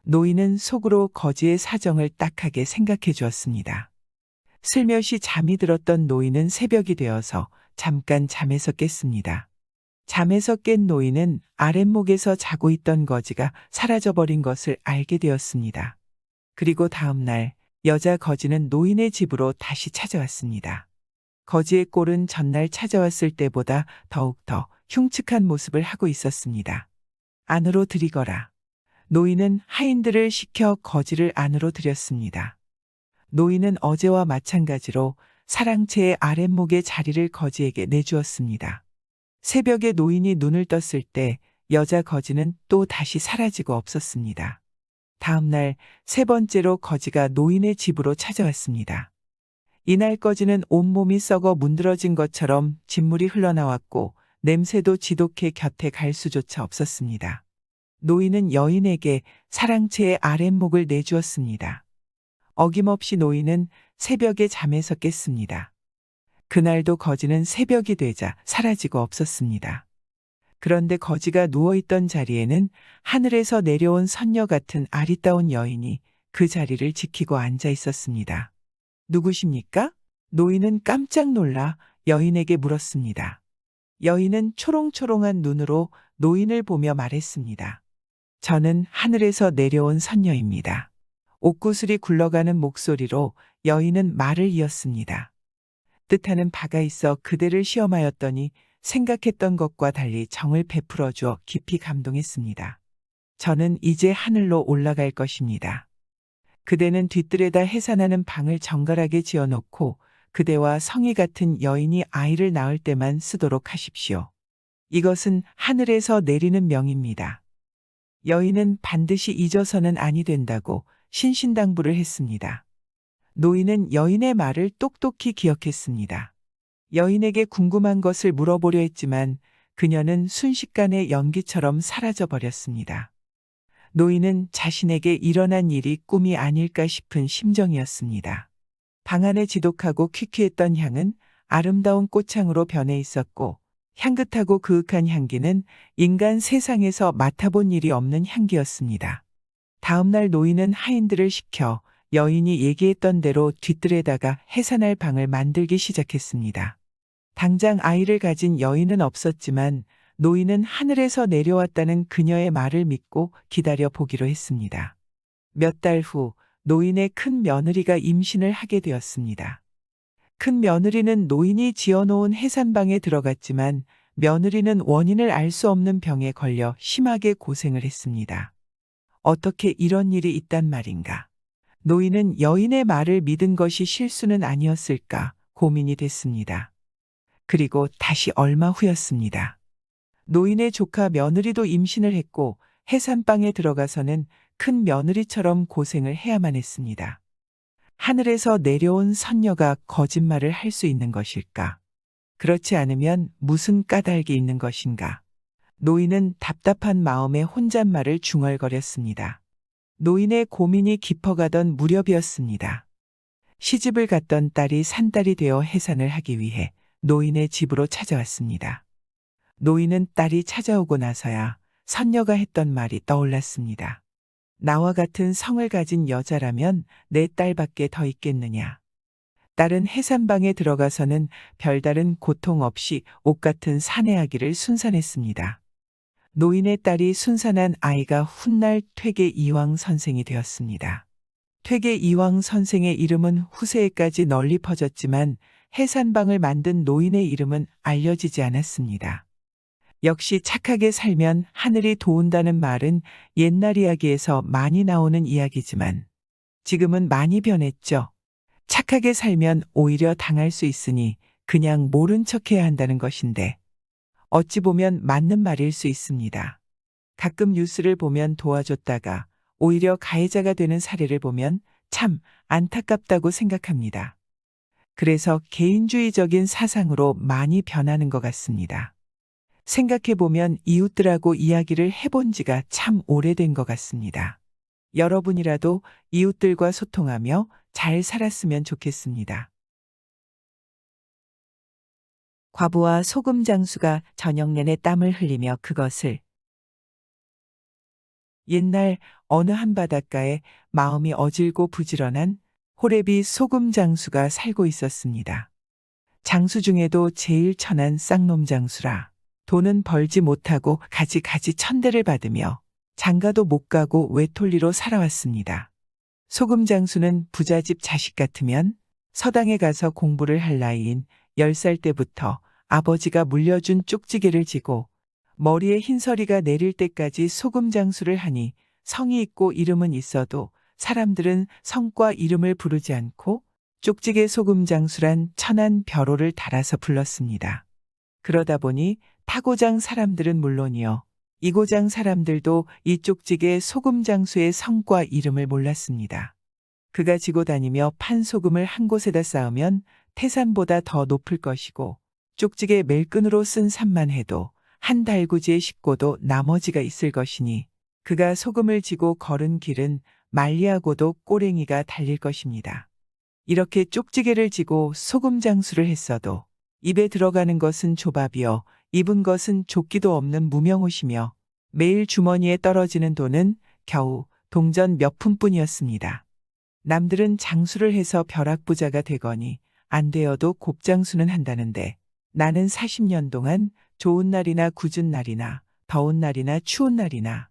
Speaker 1: 노인은 속으로 거지의 사정을 딱하게 생각해 주었습니다. 슬며시 잠이 들었던 노인은 새벽이 되어서 잠깐 잠에서 깼습니다. 잠에서 깬 노인은 아랫목에서 자고 있던 거지가 사라져버린 것을 알게 되었습니다. 그리고 다음 날 여자 거지는 노인의 집으로 다시 찾아왔습니다. 거지의 꼴은 전날 찾아왔을 때보다 더욱더 흉측한 모습을 하고 있었습니다. 안으로 들이거라. 노인은 하인들을 시켜 거지를 안으로 들였습니다. 노인은 어제와 마찬가지로 사랑채의 아랫목에 자리를 거지에게 내주었습니다. 새벽에 노인이 눈을 떴을 때 여자 거지는 또 다시 사라지고 없었습니다. 다음 날 세 번째로 거지가 노인의 집으로 찾아왔습니다. 이날 거지는 온몸이 썩어 문드러진 것처럼 진물이 흘러나왔고 냄새도 지독해 곁에 갈 수조차 없었습니다. 노인은 여인에게 사랑채의 아랫목을 내주었습니다. 어김없이 노인은 새벽에 잠에서 깼습니다. 그날도 거지는 새벽이 되자 사라지고 없었습니다. 그런데 거지가 누워있던 자리에는 하늘에서 내려온 선녀 같은 아리따운 여인이 그 자리를 지키고 앉아 있었습니다. 누구십니까? 노인은 깜짝 놀라 여인에게 물었습니다. 여인은 초롱초롱한 눈으로 노인을 보며 말했습니다. 저는 하늘에서 내려온 선녀입니다. 옥구슬이 굴러가는 목소리로 여인은 말을 이었습니다. 뜻하는 바가 있어 그대를 시험하였더니 생각했던 것과 달리 정을 베풀어 주어 깊이 감동했습니다. 저는 이제 하늘로 올라갈 것입니다. 그대는 뒤뜰에다 해산하는 방을 정갈하게 지어놓고 그대와 성희 같은 여인이 아이를 낳을 때만 쓰도록 하십시오. 이것은 하늘에서 내리는 명입니다. 여인은 반드시 잊어서는 아니 된다고 신신당부를 했습니다. 노인은 여인의 말을 똑똑히 기억했습니다. 여인에게 궁금한 것을 물어보려 했지만 그녀는 순식간에 연기처럼 사라져 버렸습니다. 노인은 자신에게 일어난 일이 꿈이 아닐까 싶은 심정이었습니다. 방 안에 지독하고 퀴퀴했던 향은 아름다운 꽃향으로 변해 있었고 향긋하고 그윽한 향기는 인간 세상에서 맡아본 일이 없는 향기였습니다. 다음 날 노인은 하인들을 시켜 여인이 얘기했던 대로 뒤뜰에다가 해산할 방을 만들기 시작했습니다. 당장 아이를 가진 여인은 없었지만 노인은 하늘에서 내려왔다는 그녀의 말을 믿고 기다려 보기로 했습니다. 몇 달 후 노인의 큰 며느리가 임신을 하게 되었습니다. 큰 며느리는 노인이 지어놓은 해산방에 들어갔지만 며느리는 원인을 알 수 없는 병에 걸려 심하게 고생을 했습니다. 어떻게 이런 일이 있단 말인가? 노인은 여인의 말을 믿은 것이 실수는 아니었을까 고민이 됐습니다. 그리고 다시 얼마 후였습니다. 노인의 조카 며느리도 임신을 했고 해산방에 들어가서는 큰 며느리처럼 고생을 해야만 했습니다. 하늘에서 내려온 선녀가 거짓말을 할 수 있는 것일까? 그렇지 않으면 무슨 까닭이 있는 것인가? 노인은 답답한 마음에 혼잣말을 중얼거렸습니다. 노인의 고민이 깊어가던 무렵이었습니다. 시집을 갔던 딸이 산딸이 되어 해산을 하기 위해 노인의 집으로 찾아왔습니다. 노인은 딸이 찾아오고 나서야 선녀가 했던 말이 떠올랐습니다. 나와 같은 성을 가진 여자라면 내 딸밖에 더 있겠느냐. 딸은 해산방에 들어가서는 별다른 고통 없이 옷 같은 사내아기를 순산했습니다. 노인의 딸이 순산한 아이가 훗날 퇴계 이황 선생이 되었습니다. 퇴계 이황 선생의 이름은 후세에까지 널리 퍼졌지만 해산방을 만든 노인의 이름은 알려지지 않았습니다. 역시 착하게 살면 하늘이 도운다는 말은 옛날 이야기에서 많이 나오는 이야기지만 지금은 많이 변했죠. 착하게 살면 오히려 당할 수 있으니 그냥 모른 척해야 한다는 것인데 어찌 보면 맞는 말일 수 있습니다. 가끔 뉴스를 보면 도와줬다가 오히려 가해자가 되는 사례를 보면 참 안타깝다고 생각합니다. 그래서 개인주의적인 사상으로 많이 변하는 것 같습니다. 생각해보면 이웃들하고 이야기를 해본 지가 참 오래된 것 같습니다. 여러분이라도 이웃들과 소통하며 잘 살았으면 좋겠습니다. 과부와 소금 장수가 저녁 내내 땀을 흘리며 그것을 옛날 어느 한 바닷가에 마음이 어질고 부지런한 호래비 소금 장수가 살고 있었습니다. 장수 중에도 제일 천한 쌍놈 장수라 돈은 벌지 못하고 가지가지 천대를 받으며 장가도 못 가고 외톨이로 살아왔습니다. 소금 장수는 부잣집 자식 같으면 서당에 가서 공부를 할 나이인 10살 때부터 아버지가 물려준 쪽지게를 지고 머리에 흰서리가 내릴 때까지 소금 장수를 하니 성이 있고 이름은 있어도 사람들은 성과 이름을 부르지 않고 쪽지게 소금 장수란 천한 벼로를 달아서 불렀습니다. 그러다 보니 타고장 사람들은 물론이요. 이고장 사람들도 이 쪽지게 소금 장수의 성과 이름을 몰랐습니다. 그가 지고 다니며 판 소금을 한 곳에다 쌓으면 태산보다 더 높을 것이고 쪽지게 멜끈으로 쓴 산만 해도 한 달구지에 싣고도 나머지가 있을 것이니 그가 소금을 지고 걸은 길은 말리하고도 꼬랭이가 달릴 것입니다. 이렇게 쪽지게를 지고 소금 장수를 했어도 입에 들어가는 것은 조밥이요 입은 것은 조끼도 없는 무명옷이며 매일 주머니에 떨어지는 돈은 겨우 동전 몇 푼뿐이었습니다. 남들은 장수를 해서 벼락부자가 되거니 안 되어도 곱장수는 한다는데 나는 40년 동안 좋은 날이나 궂은 날이나 더운 날이나 추운 날이나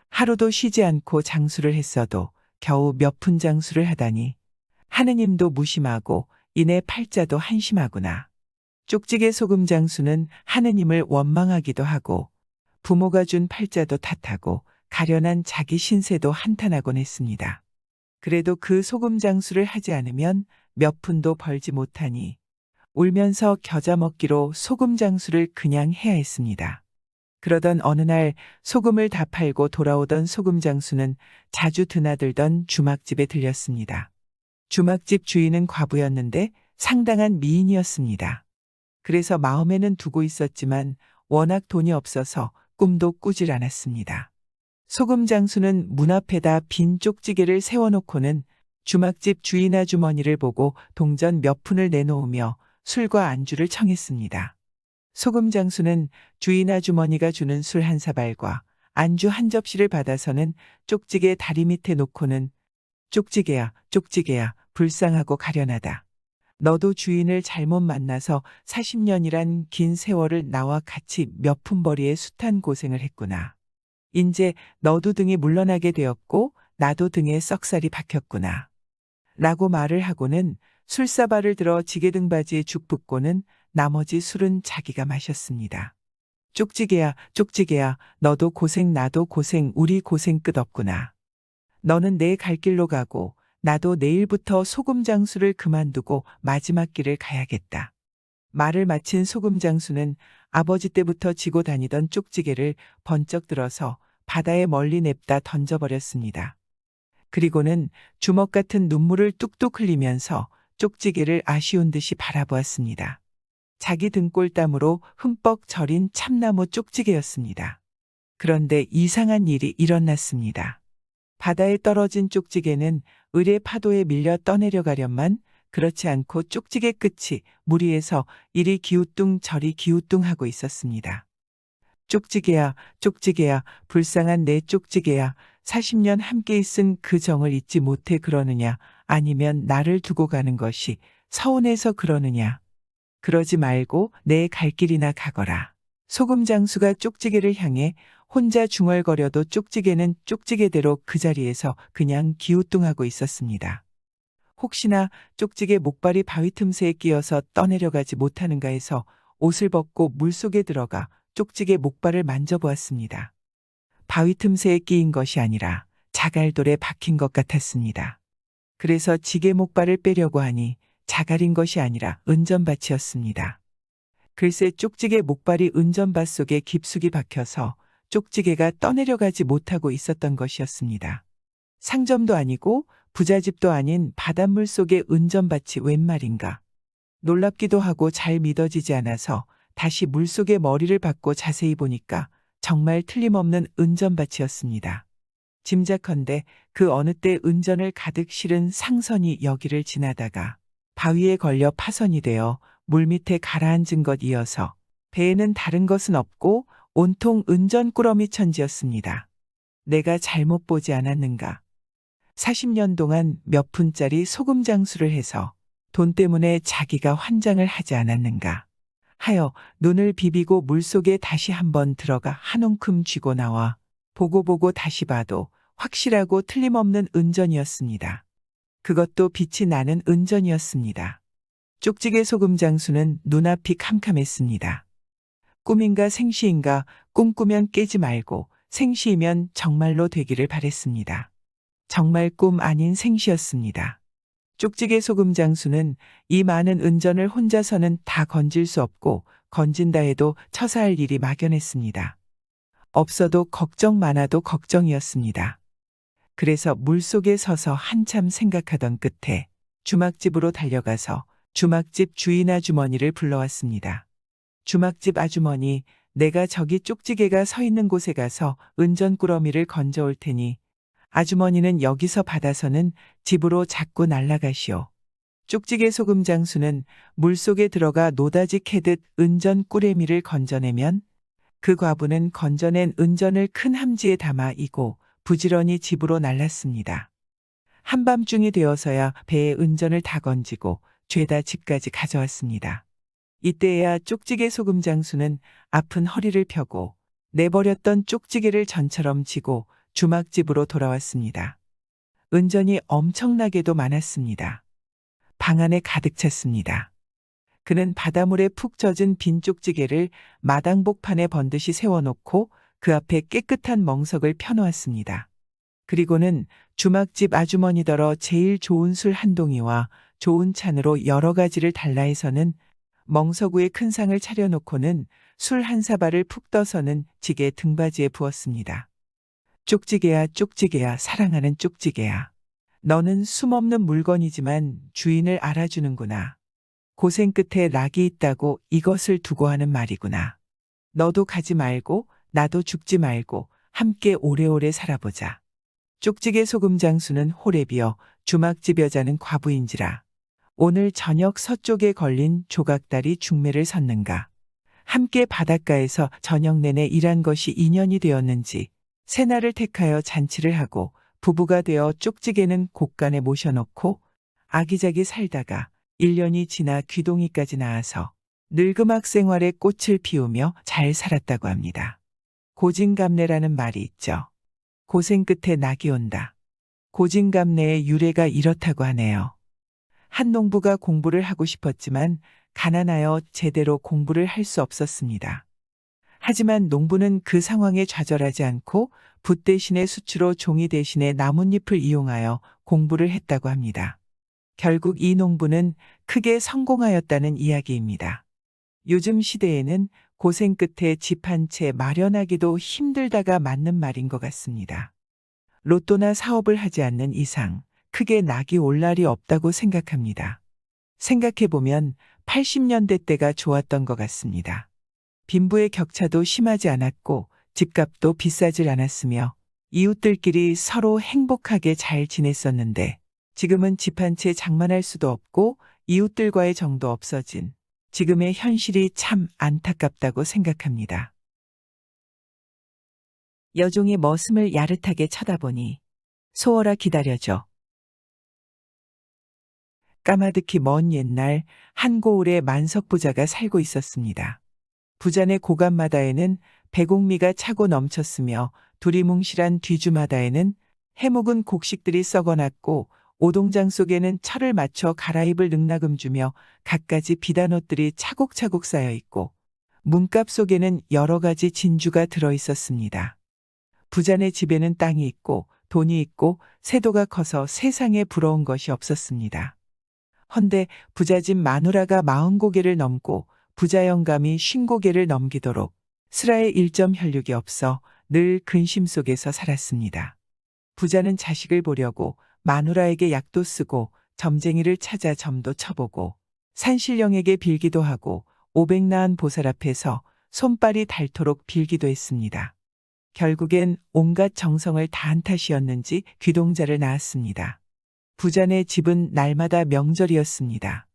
Speaker 1: 하루도 쉬지 않고 장수를 했어도 겨우 몇 푼 장수를 하다니 하느님도 무심하고 이내 팔자도 한심하구나. 쪽지게 소금 장수는 하느님을 원망하기도 하고 부모가 준 팔자도 탓하고 가련한 자기 신세도 한탄하곤 했습니다. 그래도 그 소금 장수를 하지 않으면 몇 푼도 벌지 못하니 울면서 겨자 먹기로 소금 장수를 그냥 해야 했습니다. 그러던 어느 날 소금을 다 팔고 돌아오던 소금 장수는 자주 드나들던 주막집에 들렸습니다. 주막집 주인은 과부였는데 상당한 미인이었습니다. 그래서 마음에는 두고 있었지만 워낙 돈이 없어서 꿈도 꾸질 않았습니다. 소금 장수는 문 앞에다 빈 쪽지게를 세워놓고는 주막집 주인 아주머니를 보고 동전 몇 푼을 내놓으며 술과 안주를 청했습니다. 소금 장수는 주인 아주머니가 주는 술 한 사발과 안주 한 접시를 받아서는 쪽지게 다리 밑에 놓고는 쪽지게야, 쪽지게야, 불쌍하고 가련하다. 너도 주인을 잘못 만나서 40년이란 긴 세월을 나와 같이 몇 푼벌이의 숱한 고생을 했구나. 인제 너도 등에 물러나게 되었고 나도 등에 썩살이 박혔구나. 라고 말을 하고는 술사발을 들어 지게등받이에 죽 붓고는 나머지 술은 자기가 마셨습니다. 쪽지게야, 쪽지게야, 너도 고생 나도 고생 우리 고생 끝없구나. 너는 내 갈 길로 가고 나도 내일부터 소금 장수를 그만두고 마지막 길을 가야겠다. 말을 마친 소금 장수는 아버지 때부터 지고 다니던 쪽지게를 번쩍 들어서 바다에 멀리 냅다 던져버렸습니다. 그리고는 주먹 같은 눈물을 뚝뚝 흘리면서 쪽지게를 아쉬운 듯이 바라보았습니다. 자기 등골 땀으로 흠뻑 절인 참나무 쪽지게였습니다. 그런데 이상한 일이 일어났습니다. 바다에 떨어진 쪽지게는 을의 파도에 밀려 떠내려가련만 그렇지 않고 쪽지게 끝이 물 위에서 이리 기우뚱 저리 기우뚱 하고 있었습니다. 쪽지게야, 쪽지게야, 불쌍한 내 쪽지게야, 40년 함께 있은 그 정을 잊지 못해 그러느냐, 아니면 나를 두고 가는 것이 서운해서 그러느냐. 그러지 말고 내 갈 길이나 가거라. 소금 장수가 쪽지게를 향해 혼자 중얼거려도 쪽지게는 쪽지게대로 그 자리에서 그냥 기우뚱하고 있었습니다. 혹시나 쪽지게 목발이 바위 틈새에 끼어서 떠내려가지 못하는가 해서 옷을 벗고 물속에 들어가 쪽지게 목발을 만져보았습니다. 바위 틈새에 끼인 것이 아니라 자갈돌에 박힌 것 같았습니다. 그래서 지게 목발을 빼려고 하니 자갈인 것이 아니라 은전밭이었습니다. 글쎄 쪽지게 목발이 은전밭 속에 깊숙이 박혀서 쪽지게가 떠내려가지 못하고 있었던 것이었습니다. 상점도 아니고 부잣집도 아닌 바닷물 속의 은전밭이 웬 말인가. 놀랍기도 하고 잘 믿어지지 않아서 다시 물속에 머리를 박고 자세히 보니까 정말 틀림없는 은전밭이었습니다. 짐작컨대 그 어느 때 은전을 가득 실은 상선이 여기를 지나다가 바위에 걸려 파손이 되어 물밑에 가라앉은 것 이어서 배에는 다른 것은 없고 온통 은전 꾸러미 천지였습니다. 내가 잘못 보지 않았는가. 40년 동안 몇 푼짜리 소금 장수를 해서 돈 때문에 자기가 환장을 하지 않았는가 하여 눈을 비비고 물속에 다시 한번 들어가 한 움큼 쥐고 나와 보고 다시 봐도 확실하고 틀림없는 은전이었습니다. 그것도 빛이 나는 은전이었습니다. 쪽지게 소금 장수는 눈앞이 캄캄했습니다. 꿈인가 생시인가 꿈꾸면 깨지 말고 생시이면 정말로 되기를 바랬습니다. 정말 꿈 아닌 생시였습니다. 쪽지게 소금 장수는 이 많은 은전을 혼자서는 다 건질 수 없고 건진다 해도 처사할 일이 막연했습니다. 없어도 걱정 많아도 걱정이었습니다. 그래서 물속에 서서 한참 생각하던 끝에 주막집으로 달려가서 주막집 주인 아주머니를 불러왔습니다. 주막집 아주머니, 내가 저기 쪽지게가 서 있는 곳에 가서 은전 꾸러미를 건져올 테니 아주머니는 여기서 받아서는 집으로 자꾸 날라가시오. 쪽지게 소금 장수는 물속에 들어가 노다지 캐듯 은전 꾸레미를 건져내면 그 과부는 건져낸 은전을 큰 함지에 담아 이고 부지런히 집으로 날랐습니다. 한밤중이 되어서야 배에 은전을 다 건지고 죄다 집까지 가져왔습니다. 이때야 쪽지게 소금 장수는 아픈 허리를 펴고 내버렸던 쪽지게를 전처럼 지고 주막집으로 돌아왔습니다. 은전이 엄청나게도 많았습니다. 방 안에 가득 찼습니다. 그는 바닷물에 푹 젖은 빈 쪽지게를 마당복판에 번듯이 세워놓고 그 앞에 깨끗한 멍석을 펴놓았습니다. 그리고는 주막집 아주머니더러 제일 좋은 술 한 동이와 좋은 찬으로 여러 가지를 달라 해서는 멍석 위에 큰 상을 차려놓고는 술 한 사발을 푹 떠서는 지게 등받이에 부었습니다. 쪽지게야 쪽지게야 사랑하는 쪽지게야. 너는 숨없는 물건이지만 주인을 알아주는구나. 고생 끝에 낙이 있다고 이것을 두고 하는 말이구나. 너도 가지 말고 나도 죽지 말고 함께 오래오래 살아보자. 쪽지게 소금 장수는 호래비어 주막집 여자는 과부인지라. 오늘 저녁 서쪽에 걸린 조각다리 중매를 섰는가. 함께 바닷가에서 저녁 내내 일한 것이 인연이 되었는지 새날을 택하여 잔치를 하고 부부가 되어 쪽지게는 곳간에 모셔놓고 아기자기 살다가 1년이 지나 귀동이까지 나와서 늙음학 생활에 꽃을 피우며 잘 살았다고 합니다. 고진감래라는 말이 있죠. 고생 끝에 낙이 온다. 고진감래의 유래가 이렇다고 하네요. 한 농부가 공부를 하고 싶었지만 가난하여 제대로 공부를 할 수 없었습니다. 하지만 농부는 그 상황에 좌절하지 않고 붓 대신에 수치로 종이 대신에 나뭇잎을 이용하여 공부를 했다고 합니다. 결국 이 농부는 크게 성공하였다는 이야기입니다. 요즘 시대에는 고생 끝에 집 한 채 마련하기도 힘들다가 맞는 말인 것 같습니다. 로또나 사업을 하지 않는 이상 크게 낙이 올 날이 없다고 생각합니다. 생각해보면 80년대 때가 좋았던 것 같습니다. 빈부의 격차도 심하지 않았고 집값도 비싸질 않았으며 이웃들끼리 서로 행복하게 잘 지냈었는데 지금은 집 한 채 장만할 수도 없고 이웃들과의 정도 없어진 지금의 현실이 참 안타깝다고 생각합니다. 여종의 머슴을 야릇하게 쳐다보니 소월아 기다려줘. 까마득히 먼 옛날 한 고을에 만석부자가 살고 있었습니다. 부자네 고간마다에는 배곡미가 차고 넘쳤으며 두리뭉실한 뒤주마다에는 해묵은 곡식들이 썩어났고 오동장 속에는 철을 맞춰 갈아입을 능나금 주며 갖가지 비단옷들이 차곡차곡 쌓여 있고 문갑 속에는 여러 가지 진주가 들어 있었습니다. 부자네 집에는 땅이 있고 돈이 있고 세도가 커서 세상에 부러운 것이 없었습니다. 헌데 부자집 마누라가 40고개를 넘고 부자 영감이 50고개를 넘기도록 슬하의 일점 혈육이 없어 늘 근심 속에서 살았습니다. 부자는 자식을 보려고 마누라에게 약도 쓰고 점쟁이를 찾아 점도 쳐보고 산신령에게 빌기도 하고 500나은 보살 앞에서 손발이 닳도록 빌기도 했습니다. 결국엔 온갖 정성을 다한 탓이었는지 귀동자를 낳았습니다. 부자네 집은 날마다 명절이었습니다.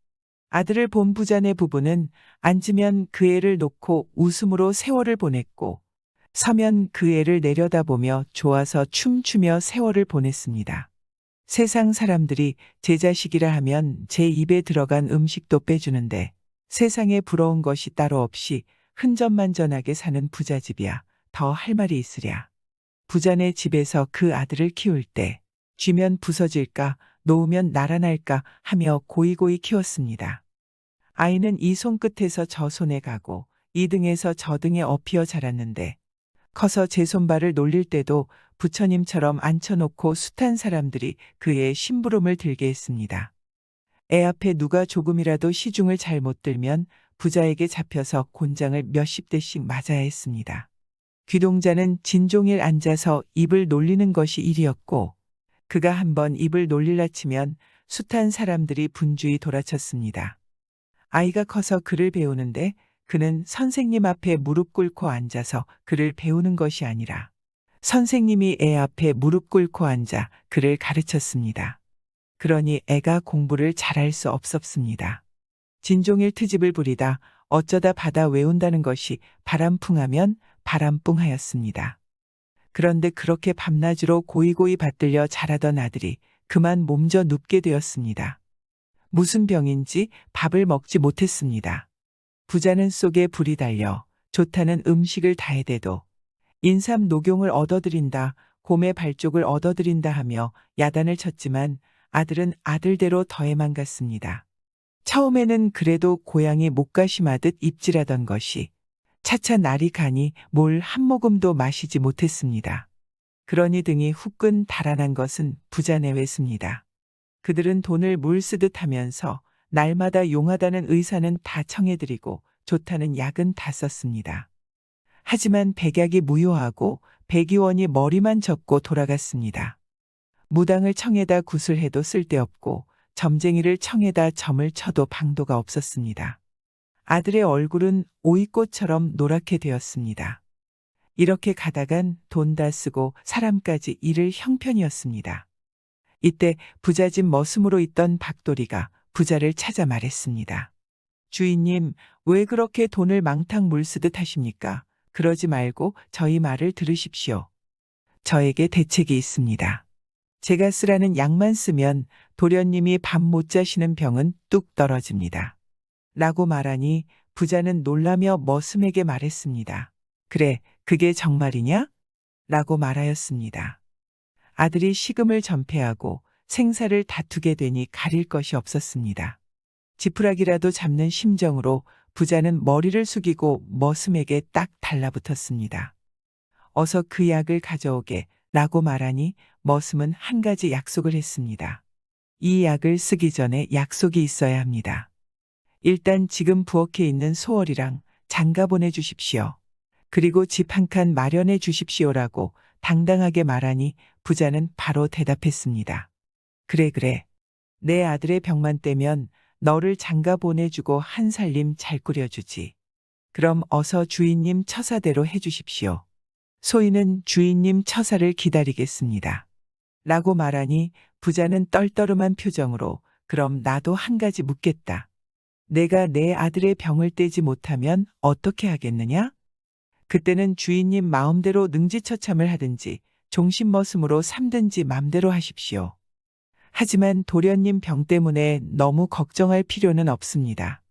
Speaker 1: 아들을 본 부자네 부부는 앉으면 그 애를 놓고 웃음으로 세월을 보냈고 서면 그 애를 내려다보며 좋아서 춤추며 세월을 보냈습니다. 세상 사람들이 제 자식이라 하면 제 입에 들어간 음식도 빼주는데 세상에 부러운 것이 따로 없이 흔전만전하게 사는 부자집이야 더 할 말이 있으랴. 부자네 집에서 그 아들을 키울 때 쥐면 부서질까 놓으면 날아날까 하며 고이고이 키웠습니다. 아이는 이 손끝에서 저 손에 가고 이 등에서 저 등에 엎여 자랐는데 커서 제 손발을 놀릴 때도 부처님처럼 앉혀놓고 숱한 사람들이 그의 심부름을 들게 했습니다. 애 앞에 누가 조금이라도 시중을 잘못 들면 부자에게 잡혀서 곤장을 몇십 대씩 맞아야 했습니다. 귀동자는 진종일 앉아서 입을 놀리는 것이 일이었고 그가 한번 입을 놀릴라 치면 숱한 사람들이 분주히 돌아쳤습니다. 아이가 커서 글을 배우는데 그는 선생님 앞에 무릎 꿇고 앉아서 글을 배우는 것이 아니라 선생님이 애 앞에 무릎 꿇고 앉아 글을 가르쳤습니다. 그러니 애가 공부를 잘할 수 없었습니다. 진종일 트집을 부리다 어쩌다 받아 외운다는 것이 바람풍하면 바람풍하였습니다. 그런데 그렇게 밤낮으로 고이고이 받들려 자라던 아들이 그만 몸져 눕게 되었습니다. 무슨 병인지 밥을 먹지 못했습니다. 부자는 속에 불이 달려 좋다는 음식을 다 해대도 인삼 녹용을 얻어들인다, 곰의 발족을 얻어들인다 하며 야단을 쳤지만 아들은 아들대로 더해만 갔습니다. 처음에는 그래도 고양이 목가심하듯 입질하던 것이 차차 날이 가니 물 한 모금도 마시지 못했습니다. 그러니 등이 후끈 달아난 것은 부자 내외습니다. 그들은 돈을 물 쓰듯 하면서 날마다 용하다는 의사는 다 청해드리고 좋다는 약은 다 썼습니다. 하지만 백약이 무효하고 백의원이 머리만 젓고 돌아갔습니다. 무당을 청에다 굿을 해도 쓸데없고 점쟁이를 청에다 점을 쳐도 방도가 없었습니다. 아들의 얼굴은 오이꽃처럼 노랗게 되었습니다. 이렇게 가다간 돈 다 쓰고 사람까지 잃을 형편이었습니다. 이때 부자집 머슴으로 있던 박돌이가 부자를 찾아 말했습니다. 주인님, 왜 그렇게 돈을 망탕 물쓰듯 하십니까? 그러지 말고 저희 말을 들으십시오. 저에게 대책이 있습니다. 제가 쓰라는 약만 쓰면 도련님이 밤 못 자시는 병은 뚝 떨어집니다. 라고 말하니 부자는 놀라며 머슴에게 말했습니다. 그래, 그게 정말이냐? 라고 말하였습니다. 아들이 식음을 전폐하고 생사를 다투게 되니 가릴 것이 없었습니다. 지푸라기라도 잡는 심정으로 부자는 머리를 숙이고 머슴에게 딱 달라붙었습니다. 어서 그 약을 가져오게 라고 말하니 머슴은 한 가지 약속을 했습니다. 이 약을 쓰기 전에 약속이 있어야 합니다. 일단 지금 부엌에 있는 소월이랑 장가 보내주십시오. 그리고 집 한 칸 마련해 주십시오라고 당당하게 말하니 부자는 바로 대답했습니다. 그래 그래. 내 아들의 병만 떼면 너를 장가 보내주고 한 살림 잘 꾸려주지. 그럼 어서 주인님 처사대로 해주십시오. 소인은 주인님 처사를 기다리겠습니다. 라고 말하니 부자는 떨떠름한 표정으로 그럼 나도 한 가지 묻겠다. 내가 내 아들의 병을 떼지 못하면 어떻게 하겠느냐? 그때는 주인님 마음대로 능지처참을 하든지 종신머슴으로 삼든지 맘대로 하십시오. 하지만 도련님 병 때문에 너무 걱정할 필요는 없습니다.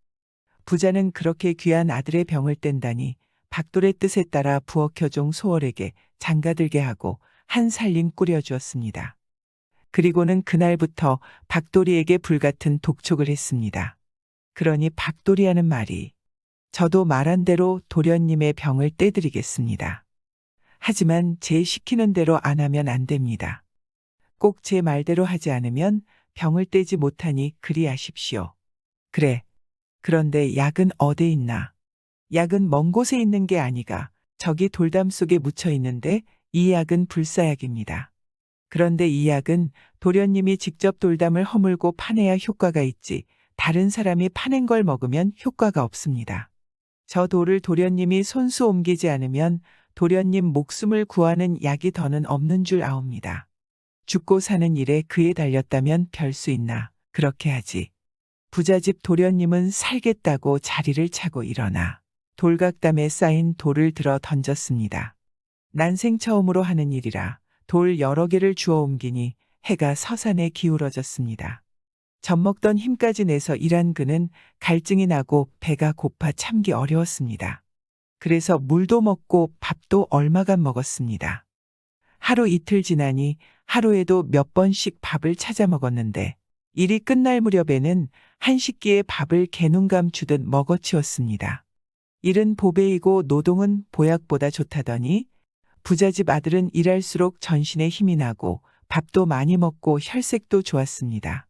Speaker 1: 부자는 그렇게 귀한 아들의 병을 뗀다니 박돌의 뜻에 따라 부엌효종 소월에게 장가들게 하고 한 살림 꾸려주었습니다. 그리고는 그날부터 박돌이에게 불같은 독촉을 했습니다. 그러니 박돌이 하는 말이 저도 말한 대로 도련님의 병을 떼드리겠습니다. 하지만 제 시키는 대로 안 하면 안 됩니다. 꼭 제 말대로 하지 않으면 병을 떼지 못하니 그리하십시오. 그래. 그런데 약은 어디 있나? 약은 먼 곳에 있는 게 아니가 저기 돌담 속에 묻혀 있는데 이 약은 불사약입니다. 그런데 이 약은 도련님이 직접 돌담을 허물고 파내야 효과가 있지 다른 사람이 파낸 걸 먹으면 효과가 없습니다. 저 돌을 도련님이 손수 옮기지 않으면 도련님 목숨을 구하는 약이 더는 없는 줄 아옵니다. 죽고 사는 일에 그에 달렸다면 별 수 있나 그렇게 하지. 부잣집 도련님은 살겠다고 자리를 차고 일어나 돌각담에 쌓인 돌을 들어 던졌습니다. 난생 처음으로 하는 일이라 돌 여러 개를 주워 옮기니 해가 서산에 기울어졌습니다. 젖먹던 힘까지 내서 일한 그는 갈증이 나고 배가 고파 참기 어려웠습니다. 그래서 물도 먹고 밥도 얼마간 먹었습니다. 하루 이틀 지나니 하루에도 몇 번씩 밥을 찾아 먹었는데 일이 끝날 무렵에는 한 식기에 밥을 개눈 감추듯 먹어치웠습니다. 일은 보배이고 노동은 보약보다 좋다더니 부잣집 아들은 일할수록 전신에 힘이 나고 밥도 많이 먹고 혈색도 좋았습니다.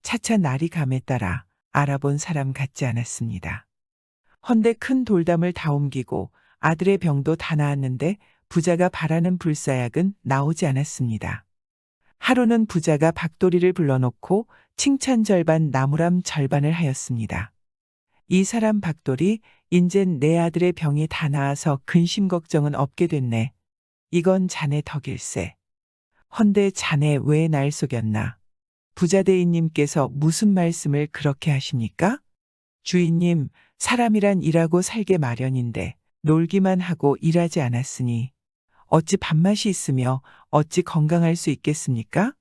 Speaker 1: 차차 날이 감에 따라 알아본 사람 같지 않았습니다. 헌데 큰 돌담을 다 옮기고 아들의 병도 다 나았는데 부자가 바라는 불사약은 나오지 않았습니다. 하루는 부자가 박돌이를 불러놓고 칭찬 절반 나무람 절반을 하였습니다. 이 사람 박돌이 인젠 내 아들의 병이 다 나아서 근심 걱정은 없게 됐네. 이건 자네 덕일세. 헌데 자네 왜 날 속였나? 부자대인님께서 무슨 말씀을 그렇게 하십니까? 주인님, 사람이란 일하고 살게 마련인데 놀기만 하고 일하지 않았으니 어찌 밥맛이 있으며 어찌 건강할 수 있겠습니까?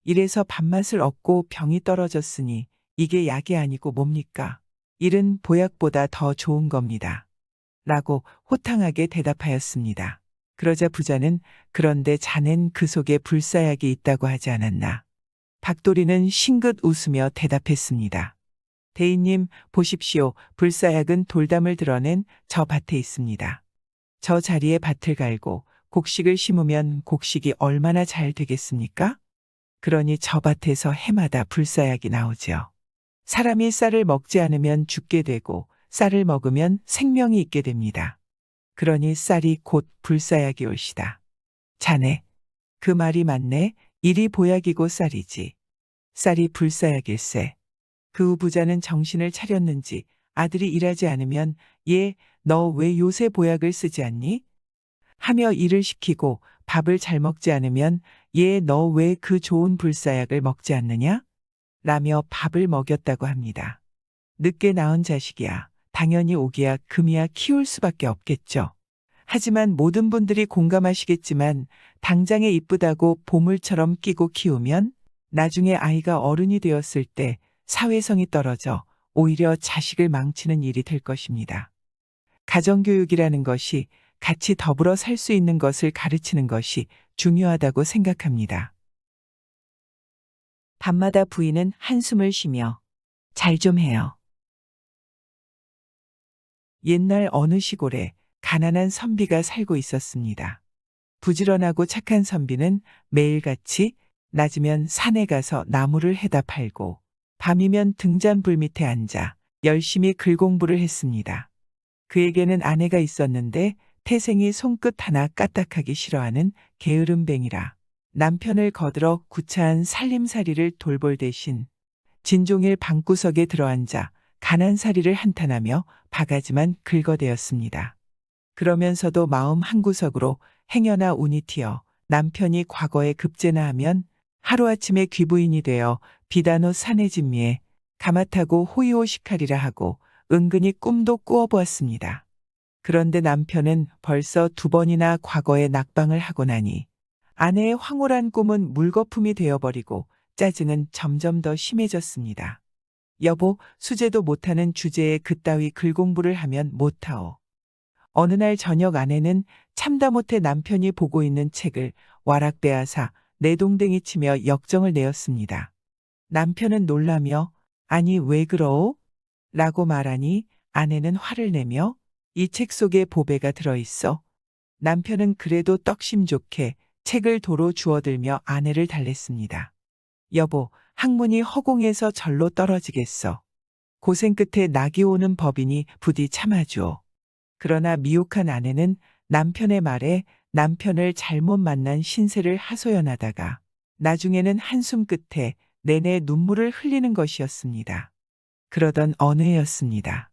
Speaker 1: 이래서 밥맛을 얻고 병이 떨어졌으니 이게 약이 아니고 뭡니까? 일은 보약보다 더 좋은 겁니다. 라고 호탕하게 대답하였습니다. 그러자 부자는 그런데 자넨 그 속에 불사약이 있다고 하지 않았나? 박돌이는 싱긋 웃으며 대답했습니다. 대인님, 보십시오. 불사약은 돌담을 드러낸 저 밭에 있습니다. 저 자리에 밭을 갈고 곡식을 심으면 곡식이 얼마나 잘 되겠습니까? 그러니 저 밭에서 해마다 불사약이 나오지요. 사람이 쌀을 먹지 않으면 죽게 되고 쌀을 먹으면 생명이 있게 됩니다. 그러니 쌀이 곧 불사약이 올시다. 자네, 그 말이 맞네. 일이 보약이고 쌀이지. 쌀이 불사약일세. 그 후 부자는 정신을 차렸는지 아들이 일하지 않으면 얘, 너 왜 요새 보약을 쓰지 않니? 하며 일을 시키고 밥을 잘 먹지 않으면 얘, 너 왜 그 좋은 불사약을 먹지 않느냐? 라며 밥을 먹였다고 합니다. 늦게 낳은 자식이야. 당연히 오기야 금이야 키울 수밖에 없겠죠. 하지만 모든 분들이 공감하시겠지만 당장에 이쁘다고 보물처럼 끼고 키우면 나중에 아이가 어른이 되었을 때 사회성이 떨어져 오히려 자식을 망치는 일이 될 것입니다. 가정교육이라는 것이 같이 더불어 살 수 있는 것을 가르치는 것이 중요하다고 생각합니다. 밤마다 부인은 한숨을 쉬며 잘 좀 해요. 옛날 어느 시골에 가난한 선비가 살고 있었습니다. 부지런하고 착한 선비는 매일같이 낮이면 산에 가서 나무를 해다 팔고 밤이면 등잔불 밑에 앉아 열심히 글공부를 했습니다. 그에게는 아내가 있었는데 태생이 손끝 하나 까딱하기 싫어하는 게으름뱅이라 남편을 거들어 구차한 살림살이를 돌볼 대신 진종일 방구석에 들어앉아 가난살이를 한탄하며 바가지만 긁어대었습니다. 그러면서도 마음 한구석으로 행여나 운이 튀어 남편이 과거에 급제나 하면 하루아침에 귀부인이 되어 비단옷 사내진미에 가마타고 호의호식하리라 하고 은근히 꿈도 꾸어보았습니다. 그런데 남편은 벌써 2번이나 과거에 낙방을 하고 나니 아내의 황홀한 꿈은 물거품이 되어버리고 짜증은 점점 더 심해졌습니다. 여보, 수제도 못하는 주제에 그따위 글공부를 하면 못하오. 어느 날 저녁 아내는 참다 못해 남편이 보고 있는 책을 와락 빼앗아 내동댕이 치며 역정을 내었습니다. 남편은 놀라며 아니 왜 그러오? 라고 말하니 아내는 화를 내며 이 책 속에 보배가 들어있어. 남편은 그래도 떡심 좋게 책을 도로 주워들며 아내를 달랬습니다. 여보, 학문이 허공에서 절로 떨어지겠어. 고생 끝에 낙이 오는 법이니 부디 참아주오. 그러나 미혹한 아내는 남편의 말에 남편을 잘못 만난 신세를 하소연하다가 나중에는 한숨 끝에 내내 눈물을 흘리는 것이었습니다. 그러던 어느 해였습니다.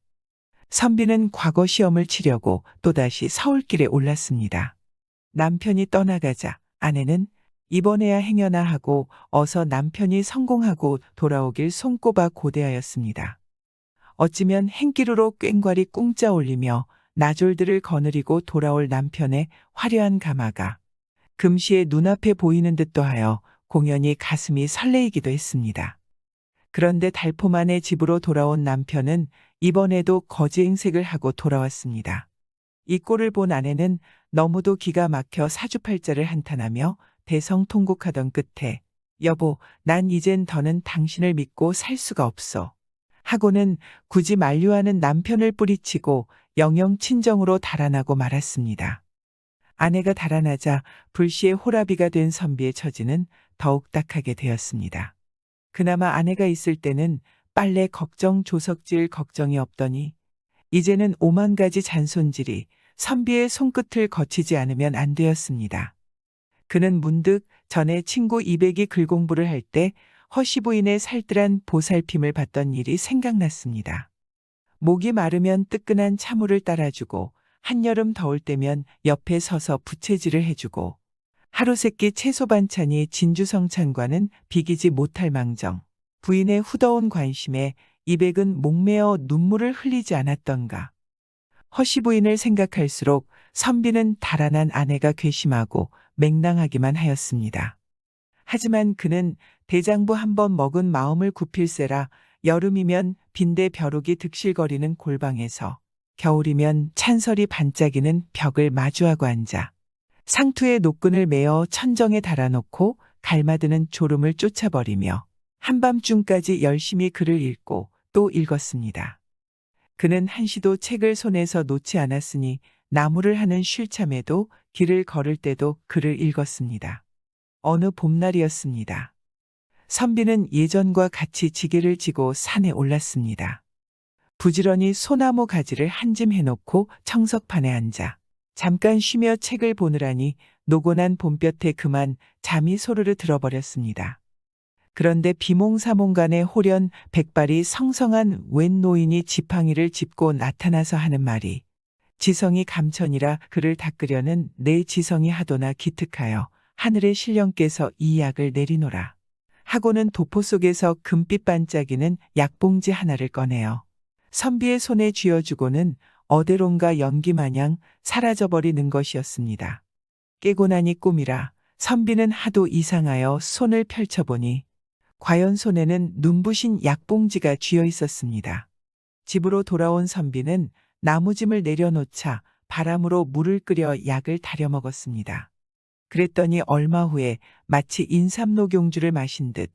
Speaker 1: 선비는 과거 시험을 치려고 또다시 서울길에 올랐습니다. 남편이 떠나가자 아내는 이번에야 행여나 하고 어서 남편이 성공하고 돌아오길 손꼽아 고대하였습니다. 어찌면 행기루로 꽹과리 꿍짜 올리며 나졸들을 거느리고 돌아올 남편의 화려한 가마가 금시에 눈앞에 보이는 듯도 하여 공연히 가슴이 설레이기도 했습니다. 그런데 달포 만에 집으로 돌아온 남편은 이번에도 거지행색을 하고 돌아왔습니다. 이 꼴을 본 아내는 너무도 기가 막혀 사주팔자를 한탄하며 대성통곡하던 끝에 여보, 난 이젠 더는 당신을 믿고 살 수가 없어. 하고는 굳이 만류하는 남편을 뿌리치고 영영 친정으로 달아나고 말았습니다. 아내가 달아나자 불시에 호라비가 된 선비의 처지는 더욱 딱하게 되었습니다. 그나마 아내가 있을 때는 빨래 걱정 조석질 걱정이 없더니 이제는 5만 가지 잔손질이 선비의 손끝을 거치지 않으면 안 되었습니다. 그는 문득 전에 친구 이백이 글공부를 할 때 허시부인의 살뜰한 보살핌을 받던 일이 생각났습니다. 목이 마르면 뜨끈한 차물을 따라주고 한여름 더울 때면 옆에 서서 부채질을 해주고 하루 세끼 채소 반찬이 진주성찬과는 비기지 못할 망정 부인의 후더운 관심에 이백은 목매어 눈물을 흘리지 않았던가. 허시부인을 생각할수록 선비는 달아난 아내가 괘씸하고 맹랑하기만 하였습니다. 하지만 그는 대장부 한 번 먹은 마음을 굽힐세라 여름이면 빈대 벼룩이 득실거리는 골방에서 겨울이면 찬설이 반짝이는 벽을 마주하고 앉아 상투에 노끈을 메어 천정에 달아놓고 갈마드는 졸음을 쫓아버리며 한밤중까지 열심히 글을 읽고 또 읽었습니다. 그는 한시도 책을 손에서 놓지 않았으니 나무를 하는 쉴참에도 길을 걸을 때도 글을 읽었습니다. 어느 봄날이었습니다. 선비는 예전과 같이 지게를 지고 산에 올랐습니다. 부지런히 소나무 가지를 한 짐 해놓고 청석판에 앉아 잠깐 쉬며 책을 보느라니 노곤한 봄볕에 그만 잠이 소르르 들어버렸습니다. 그런데 비몽사몽간에 홀연 백발이 성성한 웬 노인이 지팡이를 짚고 나타나서 하는 말이 지성이 감천이라 그를 닦으려는 내 지성이 하도나 기특하여 하늘의 신령께서 이 약을 내리노라. 하고는 도포 속에서 금빛 반짝이는 약봉지 하나를 꺼내어 선비의 손에 쥐어주고는 어디론가 연기마냥 사라져버리는 것이었습니다. 깨고 나니 꿈이라 선비는 하도 이상하여 손을 펼쳐보니 과연 손에는 눈부신 약봉지가 쥐어 있었습니다. 집으로 돌아온 선비는 나무짐을 내려놓자 바람으로 물을 끓여 약을 다려 먹었습니다. 그랬더니 얼마 후에 마치 인삼녹용주를 마신 듯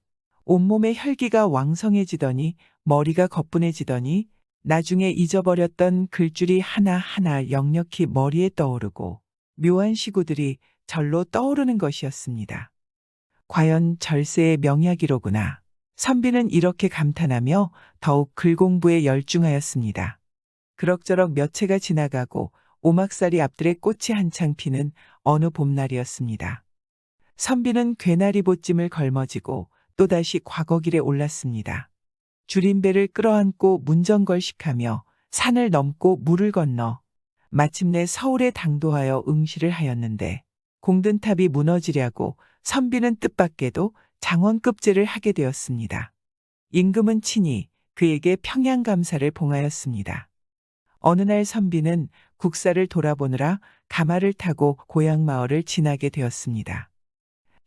Speaker 1: 온몸의 혈기가 왕성해지더니 머리가 거뿐해지더니 나중에 잊어버렸던 글줄이 하나하나 역력히 머리에 떠오르고 묘한 시구들이 절로 떠오르는 것이었습니다. 과연 절세의 명약이로구나. 선비는 이렇게 감탄하며 더욱 글 공부에 열중하였습니다. 그럭저럭 몇 해가 지나가고 오막살이 앞들에 꽃이 한창 피는 어느 봄날이었습니다. 선비는 괴나리 보찜을 걸머지고 또다시 과거길에 올랐습니다. 줄임배를 끌어안고 문정걸식하며 산을 넘고 물을 건너 마침내 서울에 당도하여 응시를 하였는데 공든탑이 무너지려고 선비는 뜻밖에도 장원급제를 하게 되었습니다. 임금은 친히 그에게 평양감사를 봉하였습니다. 어느 날 선비는 국사를 돌아보느라 가마를 타고 고향 마을을 지나게 되었습니다.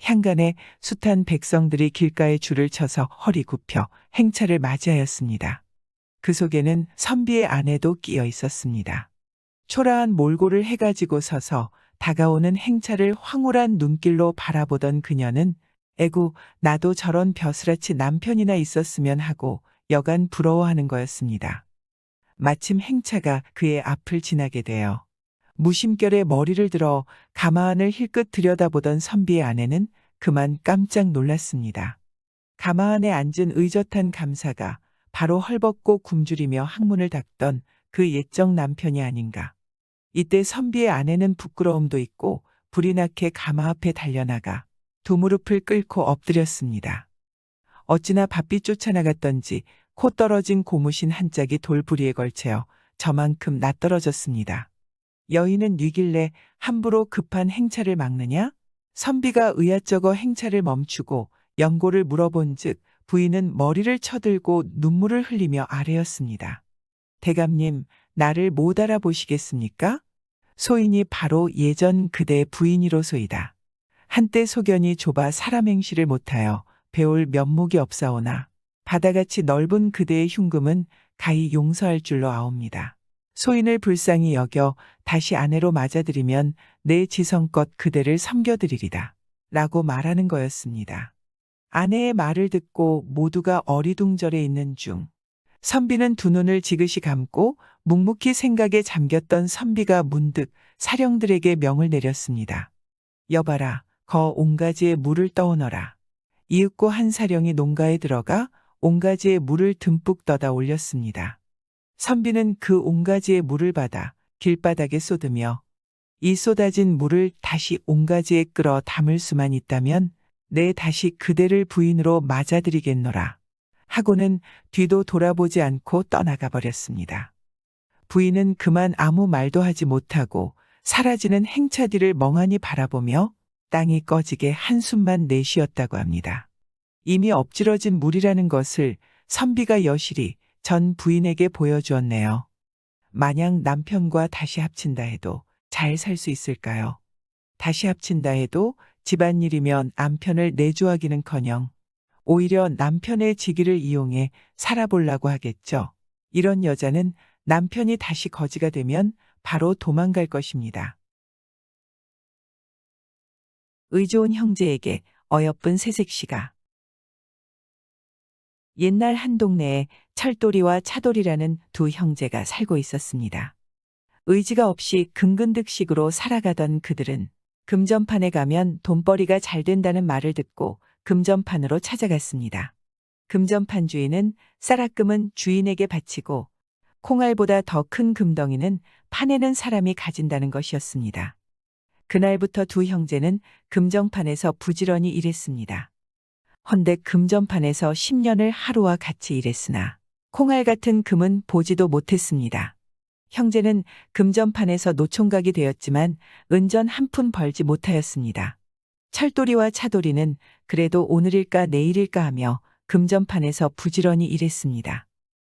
Speaker 1: 향간에 숱한 백성들이 길가에 줄을 쳐서 허리 굽혀 행차를 맞이하였습니다. 그 속에는 선비의 아내도 끼어 있었습니다. 초라한 몰골을 해가지고 서서 다가오는 행차를 황홀한 눈길로 바라보던 그녀는 에구, 나도 저런 벼슬아치 남편이나 있었으면 하고 여간 부러워하는 거였습니다. 마침 행차가 그의 앞을 지나게 되어 무심결에 머리를 들어 가마안을 힐끗 들여다보던 선비의 아내는 그만 깜짝 놀랐습니다. 가마안에 앉은 의젓한 감사가 바로 헐벗고 굶주리며 항문을 닦던 그 옛적 남편이 아닌가. 이때 선비의 아내는 부끄러움도 있고 불이 나게 가마 앞에 달려나가 두 무릎을 꿇고 엎드렸습니다. 어찌나 바삐 쫓아나갔던지 코 떨어진 고무신 한 짝이 돌부리에 걸쳐 저만큼 낯떨어졌습니다. 여인은 뉘길래 함부로 급한 행차를 막느냐? 선비가 의아쩍어 행차를 멈추고 연고를 물어본즉 부인은 머리를 쳐들고 눈물을 흘리며 아뢰었습니다. 대감님, 나를 못 알아보시겠습니까? 소인이 바로 예전 그대의 부인이로소이다. 한때 소견이 좁아 사람 행시를 못하여 배울 면목이 없사오나 바다같이 넓은 그대의 흉금은 가히 용서할 줄로 아옵니다. 소인을 불쌍히 여겨 다시 아내로 맞아들이면 내 지성껏 그대를 섬겨드리리다. 라고 말하는 거였습니다. 아내의 말을 듣고 모두가 어리둥절해 있는 중 선비는 두 눈을 지그시 감고 묵묵히 생각에 잠겼던 선비가 문득 사령들에게 명을 내렸습니다. 여봐라, 거 옹가지에 물을 떠오너라. 이윽고 한 사령이 농가에 들어가 옹가지에 물을 듬뿍 떠다 올렸습니다. 선비는 그 옹가지에 물을 받아 길바닥에 쏟으며 이 쏟아진 물을 다시 옹가지에 끌어 담을 수만 있다면 내 다시 그대를 부인으로 맞아들이겠노라. 하고는 뒤도 돌아보지 않고 떠나가 버렸습니다. 부인은 그만 아무 말도 하지 못하고 사라지는 행차 뒤를 멍하니 바라보며 땅이 꺼지게 한숨만 내쉬었다고 합니다. 이미 엎질러진 물이라는 것을 선비가 여실히 전 부인에게 보여주었네요. 만약 남편과 다시 합친다 해도 잘 살 수 있을까요? 다시 합친다 해도 집안일이면 남편을 내조하기는커녕 오히려 남편의 직위를 이용해 살아보려고 하겠죠. 이런 여자는 남편이 다시 거지가 되면 바로 도망갈 것입니다. 의좋은 형제에게 어여쁜 새색시가. 옛날 한 동네에 철돌이와 차돌이라는 두 형제가 살고 있었습니다. 의지가 없이 근근득식으로 살아가던 그들은 금전판에 가면 돈벌이가 잘 된다는 말을 듣고 금전판으로 찾아갔습니다. 금전판 주인은 쌀아금은 주인에게 바치고 콩알보다 더 큰 금덩이는 파내는 사람이 가진다는 것이었습니다. 그날부터 두 형제는 금정판에서 부지런히 일했습니다. 헌데 금전판에서 10년을 하루와 같이 일했으나 콩알 같은 금은 보지도 못했습니다. 형제는 금전판에서 노총각이 되었지만 은전 한 푼 벌지 못하였습니다. 철돌이와 차돌이는 그래도 오늘일까 내일일까 하며 금전판에서 부지런히 일했습니다.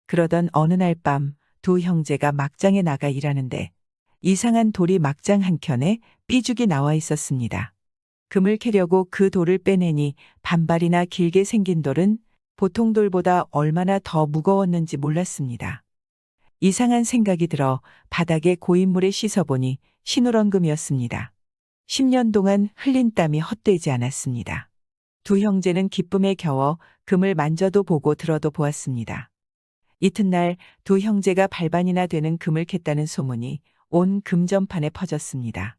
Speaker 1: 그러던 어느 날 밤 두 형제가 막장에 나가 일하는데 이상한 돌이 막장 한켠에 삐죽이 나와 있었습니다. 금을 캐려고 그 돌을 빼내니 반발이나 길게 생긴 돌은 보통 돌보다 얼마나 더 무거웠는지 몰랐습니다. 이상한 생각이 들어 바닥에 고인물에 씻어보니 신우렁금이었습니다. 10년 동안 흘린 땀이 헛되지 않았습니다. 두 형제는 기쁨에 겨워 금을 만져도 보고 들어도 보았습니다. 이튿날 두 형제가 발반이나 되는 금을 캤다는 소문이 온 금전판에 퍼졌습니다.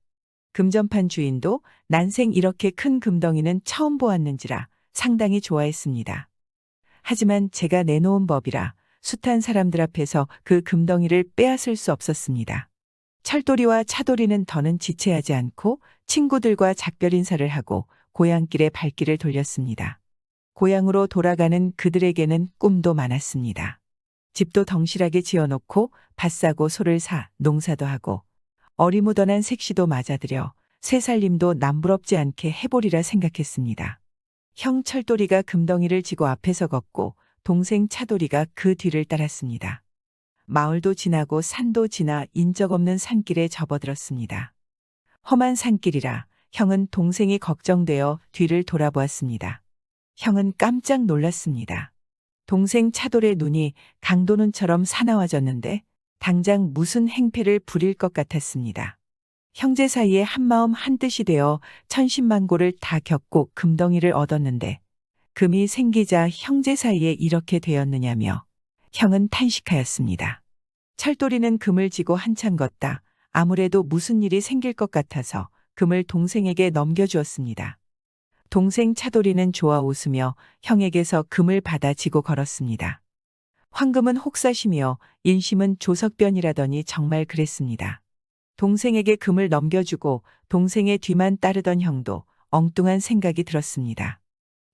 Speaker 1: 금전판 주인도 난생 이렇게 큰 금덩이는 처음 보았는지라 상당히 좋아했습니다. 하지만 제가 내놓은 법이라 숱한 사람들 앞에서 그 금덩이를 빼앗을 수 없었습니다. 철돌이와 차돌이는 더는 지체하지 않고 친구들과 작별 인사를 하고 고향길에 발길을 돌렸습니다. 고향으로 돌아가는 그들에게는 꿈도 많았습니다. 집도 덩실하게 지어놓고 밭 사고 소를 사 농사도 하고 어리무던한 색시도 맞아들여 새 살림도 남부럽지 않게 해보리라 생각했습니다. 형 철돌이가 금덩이를 지고 앞에서 걷고 동생 차돌이가 그 뒤를 따랐습니다. 마을도 지나고 산도 지나 인적 없는 산길에 접어들었습니다. 험한 산길이라 형은 동생이 걱정되어 뒤를 돌아보았습니다. 형은 깜짝 놀랐습니다. 동생 차돌의 눈이 강도눈처럼 사나워졌는데 당장 무슨 행패를 부릴 것 같았습니다. 형제 사이에 한마음 한뜻이 되어 천신만고를 다 겪고 금덩이를 얻었는데 금이 생기자 형제 사이에 이렇게 되었느냐며 형은 탄식하였습니다. 철도리는 금을 지고 한참 걷다 아무래도 무슨 일이 생길 것 같아서 금을 동생에게 넘겨주었습니다. 동생 차도리는 좋아 웃으며 형에게서 금을 받아 지고 걸었습니다. 황금은 혹사시며 인심은 조석변이라더니 정말 그랬습니다. 동생에게 금을 넘겨주고 동생의 뒤만 따르던 형도 엉뚱한 생각이 들었습니다.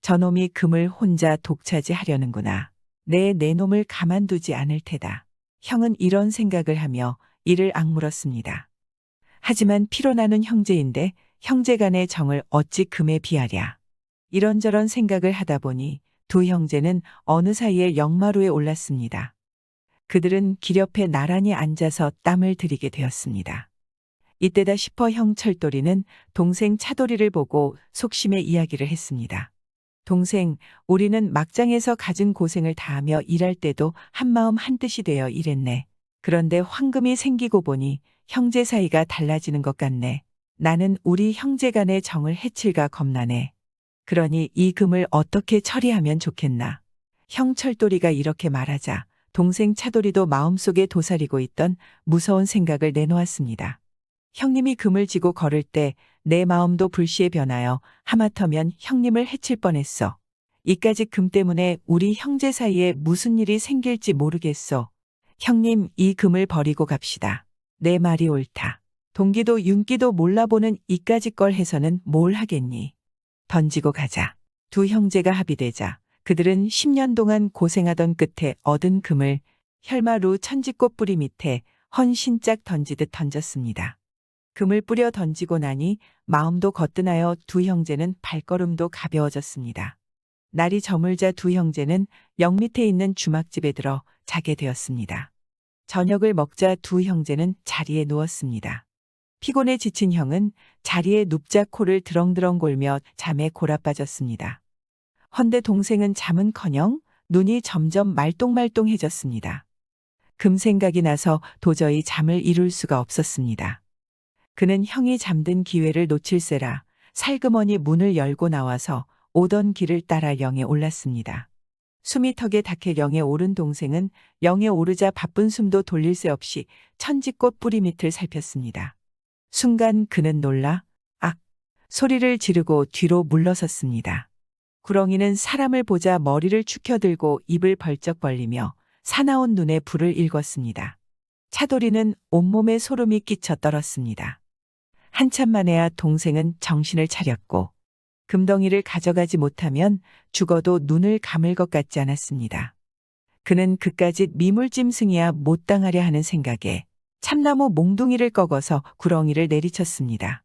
Speaker 1: 저놈이 금을 혼자 독차지하려는구나. 내 놈을 가만두지 않을 테다. 형은 이런 생각을 하며 이를 악물었습니다. 하지만 피로 나눈 형제인데 형제 간의 정을 어찌 금에 비하랴. 이런저런 생각을 하다 보니 두 형제는 어느 사이에 역마루에 올랐습니다. 그들은 길 옆에 나란히 앉아서 땀을 들이게 되었습니다. 이때다 싶어 형 철도리는 동생 차도리를 보고 속심의 이야기를 했습니다. 동생, 우리는 막장에서 갖은 고생을 다하며 일할 때도 한마음 한뜻이 되어 일했네. 그런데 황금이 생기고 보니 형제 사이가 달라지는 것 같네. 나는 우리 형제 간의 정을 해칠까 겁나네. 그러니 이 금을 어떻게 처리하면 좋겠나. 형 철도리가 이렇게 말하자 동생 차도리도 마음속에 도사리고 있던 무서운 생각을 내놓았습니다. 형님이 금을 지고 걸을 때 내 마음도 불시에 변하여 하마터면 형님을 해칠 뻔했어. 이까짓 금 때문에 우리 형제 사이에 무슨 일이 생길지 모르겠어. 형님, 이 금을 버리고 갑시다. 내 말이 옳다. 동기도 윤기도 몰라보는 이까짓 걸 해서는 뭘 하겠니. 던지고 가자. 두 형제가 합의되자 그들은 10년 동안 고생하던 끝에 얻은 금을 혈마루 천지꽃 뿌리 밑에 헌신짝 던지듯 던졌습니다. 금을 뿌려 던지고 나니 마음도 거뜬하여 두 형제는 발걸음도 가벼워졌습니다. 날이 저물자 두 형제는 역 밑에 있는 주막집에 들어 자게 되었습니다. 저녁을 먹자 두 형제는 자리에 누웠습니다. 피곤에 지친 형은 자리에 눕자 코를 드렁드렁 골며 잠에 골아빠졌습니다. 헌데 동생은 잠은커녕 눈이 점점 말똥말똥해졌습니다. 금 생각이 나서 도저히 잠을 이룰 수가 없었습니다. 그는 형이 잠든 기회를 놓칠세라 살그머니 문을 열고 나와서 오던 길을 따라 영에 올랐습니다. 숨이 턱에 닿게 영에 오른 동생은 영에 오르자 바쁜 숨도 돌릴 새 없이 천지꽃 뿌리 밑을 살폈습니다. 순간 그는 놀라 악! 소리를 지르고 뒤로 물러섰습니다. 구렁이는 사람을 보자 머리를 축혀들고 입을 벌쩍 벌리며 사나운 눈에 불을 일궜습니다. 차도리는 온몸에 소름이 끼쳐 떨었습니다. 한참 만에야 동생은 정신을 차렸고 금덩이를 가져가지 못하면 죽어도 눈을 감을 것 같지 않았습니다. 그는 그까짓 미물짐승이야 못 당하려 하는 생각에 참나무 몽둥이를 꺾어서 구렁이를 내리쳤습니다.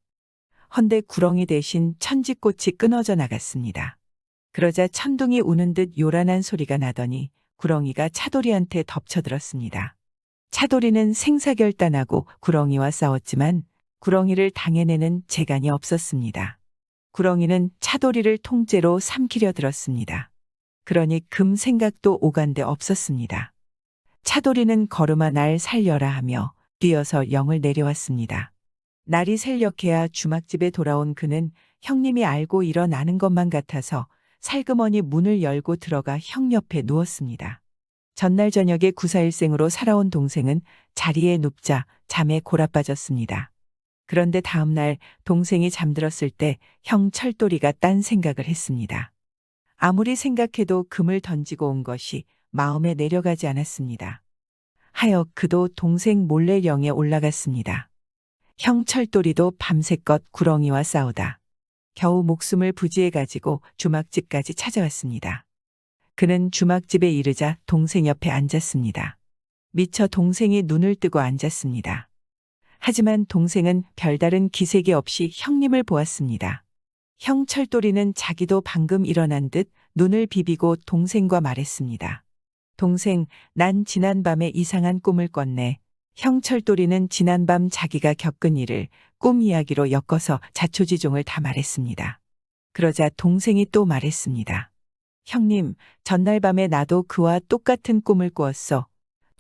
Speaker 1: 헌데 구렁이 대신 천지꽃이 끊어져 나갔습니다. 그러자 천둥이 우는 듯 요란한 소리가 나더니 구렁이가 차도리한테 덮쳐들었습니다. 차도리는 생사결단하고 구렁이와 싸웠지만 구렁이를 당해내는 재간이 없었습니다. 구렁이는 차도리를 통째로 삼키려 들었습니다. 그러니 금 생각도 오간데 없었습니다. 차도리는 걸음아 날 살려라 하며 뛰어서 영을 내려왔습니다. 날이 셀녘해야 주막집에 돌아온 그는 형님이 알고 일어나는 것만 같아서 살그머니 문을 열고 들어가 형 옆에 누웠습니다. 전날 저녁에 구사일생으로 살아온 동생은 자리에 눕자 잠에 골아빠졌습니다. 그런데 다음 날 동생이 잠들었을 때 형 철도리가 딴 생각을 했습니다. 아무리 생각해도 금을 던지고 온 것이 마음에 내려가지 않았습니다. 하여 그도 동생 몰래 영에 올라갔습니다. 형 철도리도 밤새껏 구렁이와 싸우다 겨우 목숨을 부지해 가지고 주막집까지 찾아왔습니다. 그는 주막집에 이르자 동생 옆에 앉았습니다. 미처 동생이 눈을 뜨고 앉았습니다. 하지만 동생은 별다른 기색이 없이 형님을 보았습니다. 형 철도리는 자기도 방금 일어난 듯 눈을 비비고 동생과 말했습니다. 동생, 난 지난밤에 이상한 꿈을 꿨네. 형 철도리는 지난밤 자기가 겪은 일을 꿈 이야기로 엮어서 자초지종을 다 말했습니다. 그러자 동생이 또 말했습니다. 형님, 전날 밤에 나도 그와 똑같은 꿈을 꾸었어.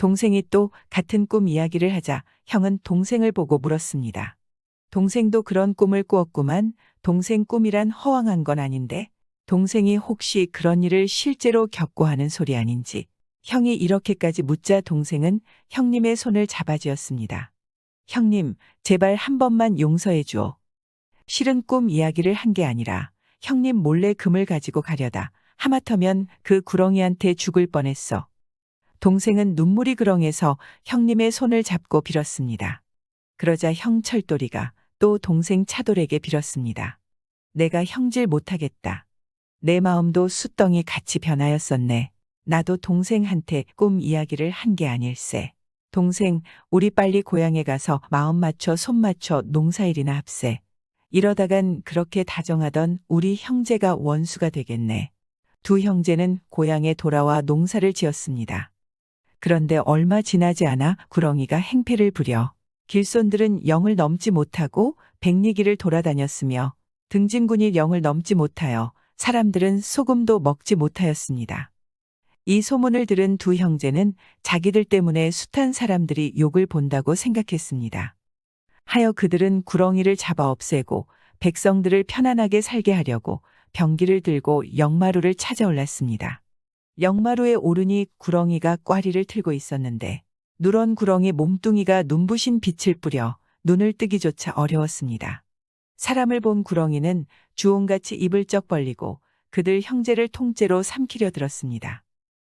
Speaker 1: 동생이 또 같은 꿈 이야기를 하자 형은 동생을 보고 물었습니다. 동생도 그런 꿈을 꾸었구만. 동생 꿈이란 허황한 건 아닌데 동생이 혹시 그런 일을 실제로 겪고 하는 소리 아닌지. 형이 이렇게까지 묻자 동생은 형님의 손을 잡아쥐었습니다. 형님, 제발 한 번만 용서해 주오. 실은 꿈 이야기를 한 게 아니라 형님 몰래 금을 가지고 가려다 하마터면 그 구렁이한테 죽을 뻔했어. 동생은 눈물이 그렁해서 형님의 손을 잡고 빌었습니다. 그러자 형 철돌이가 또 동생 차돌에게 빌었습니다. 내가 형질 못하겠다. 내 마음도 숫덩이 같이 변하였었네. 나도 동생한테 꿈 이야기를 한 게 아닐세. 동생, 우리 빨리 고향에 가서 마음 맞춰 손 맞춰 농사일이나 합세. 이러다간 그렇게 다정하던 우리 형제가 원수가 되겠네. 두 형제는 고향에 돌아와 농사를 지었습니다. 그런데 얼마 지나지 않아 구렁이가 행패를 부려 길손들은 영을 넘지 못하고 백리길을 돌아다녔으며 등진군이 영을 넘지 못하여 사람들은 소금도 먹지 못하였습니다. 이 소문을 들은 두 형제는 자기들 때문에 숱한 사람들이 욕을 본다고 생각했습니다. 하여 그들은 구렁이를 잡아 없애고 백성들을 편안하게 살게 하려고 병기를 들고 영마루를 찾아 올랐습니다. 영마루에 오르니 구렁이가 꽈리를 틀고 있었는데 누런 구렁이 몸뚱이가 눈부신 빛을 뿌려 눈을 뜨기조차 어려웠습니다. 사람을 본 구렁이는 주홍같이 입을 쩍 벌리고 그들 형제를 통째로 삼키려 들었습니다.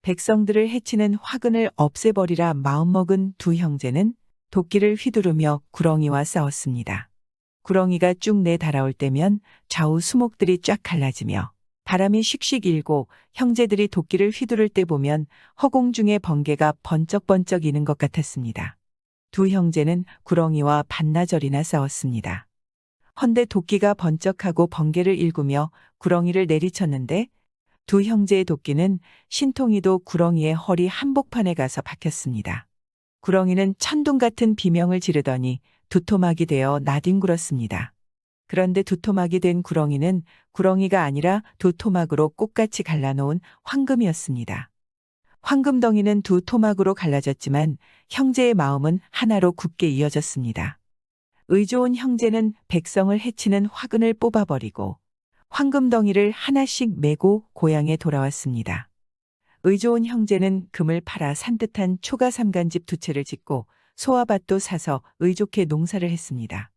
Speaker 1: 백성들을 해치는 화근을 없애버리라 마음먹은 두 형제는 도끼를 휘두르며 구렁이와 싸웠습니다. 구렁이가 쭉 내달아올 때면 좌우 수목들이 쫙 갈라지며 바람이 씩씩 일고 형제들이 도끼를 휘두를 때 보면 허공 중에 번개가 번쩍번쩍 이는 것 같았습니다. 두 형제는 구렁이와 반나절이나 싸웠습니다. 헌데 도끼가 번쩍하고 번개를 일구며 구렁이를 내리쳤는데 두 형제의 도끼는 신통이도 구렁이의 허리 한복판에 가서 박혔습니다. 구렁이는 천둥 같은 비명을 지르더니 두토막이 되어 나뒹굴었습니다. 그런데 두토막이 된 구렁이는 구렁이가 아니라 두토막으로 꽃같이 갈라놓은 황금이었습니다. 황금덩이는 두 토막으로 갈라졌지만 형제의 마음은 하나로 굳게 이어졌습니다. 의좋은 형제는 백성을 해치는 화근을 뽑아버리고 황금덩이를 하나씩 메고 고향에 돌아왔습니다. 의좋은 형제는 금을 팔아 산뜻한 초가삼간집 두 채를 짓고 소와밭도 사서 의좋게 농사를 했습니다.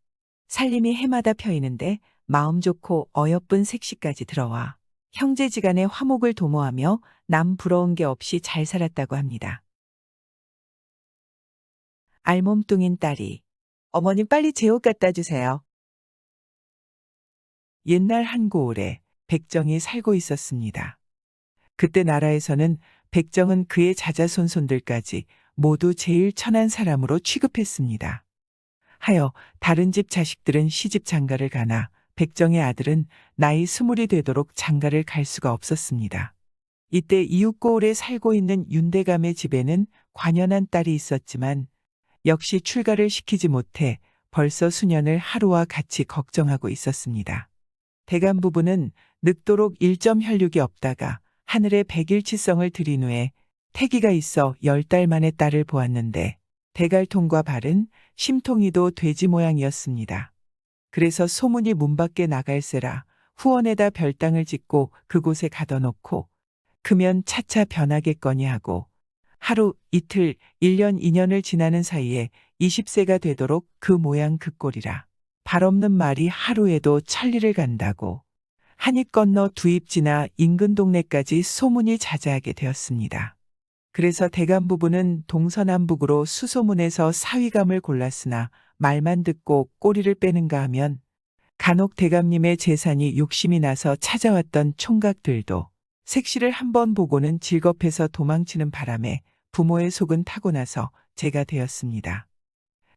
Speaker 1: 살림이 해마다 펴이는데 마음 좋고 어여쁜 색시까지 들어와 형제지간의 화목을 도모하며 남 부러운 게 없이 잘 살았다고 합니다. 알몸뚱인 딸이 어머님 빨리 제 옷 갖다 주세요. 옛날 한 고을에 백정이 살고 있었습니다. 그때 나라에서는 백정은 그의 자자손손들까지 모두 제일 천한 사람으로 취급했습니다. 하여 다른 집 자식들은 시집 장가를 가나 백정의 아들은 나이 20이 되도록 장가를 갈 수가 없었습니다. 이때 이웃 고을에 살고 있는 윤대감의 집에는 관연한 딸이 있었지만 역시 출가를 시키지 못해 벌써 수년을 하루와 같이 걱정하고 있었습니다. 대감 부부는 늙도록 일점혈육이 없다가 하늘에 백일치성을 들인 후에 태기가 있어 10달 만에 딸을 보았는데 대갈통과 발은 심통이도 돼지 모양이었습니다. 그래서 소문이 문 밖에 나갈세라 후원에다 별당을 짓고 그곳에 가둬놓고 크면 차차 변하겠거니 하고 하루, 이틀, 1년, 2년을 지나는 사이에 20세가 되도록 그 모양 그 꼴이라. 발 없는 말이 하루에도 천리를 간다고. 한입 건너 두 입 지나 인근 동네까지 소문이 자자하게 되었습니다. 그래서 대감 부부는 동서남북으로 수소문에서 사위감을 골랐으나 말만 듣고 꼬리를 빼는가 하면 간혹 대감님의 재산이 욕심이 나서 찾아왔던 총각들도 색시를 한번 보고는 질겁해서 도망치는 바람에 부모의 속은 타고 나서 제가 되었습니다.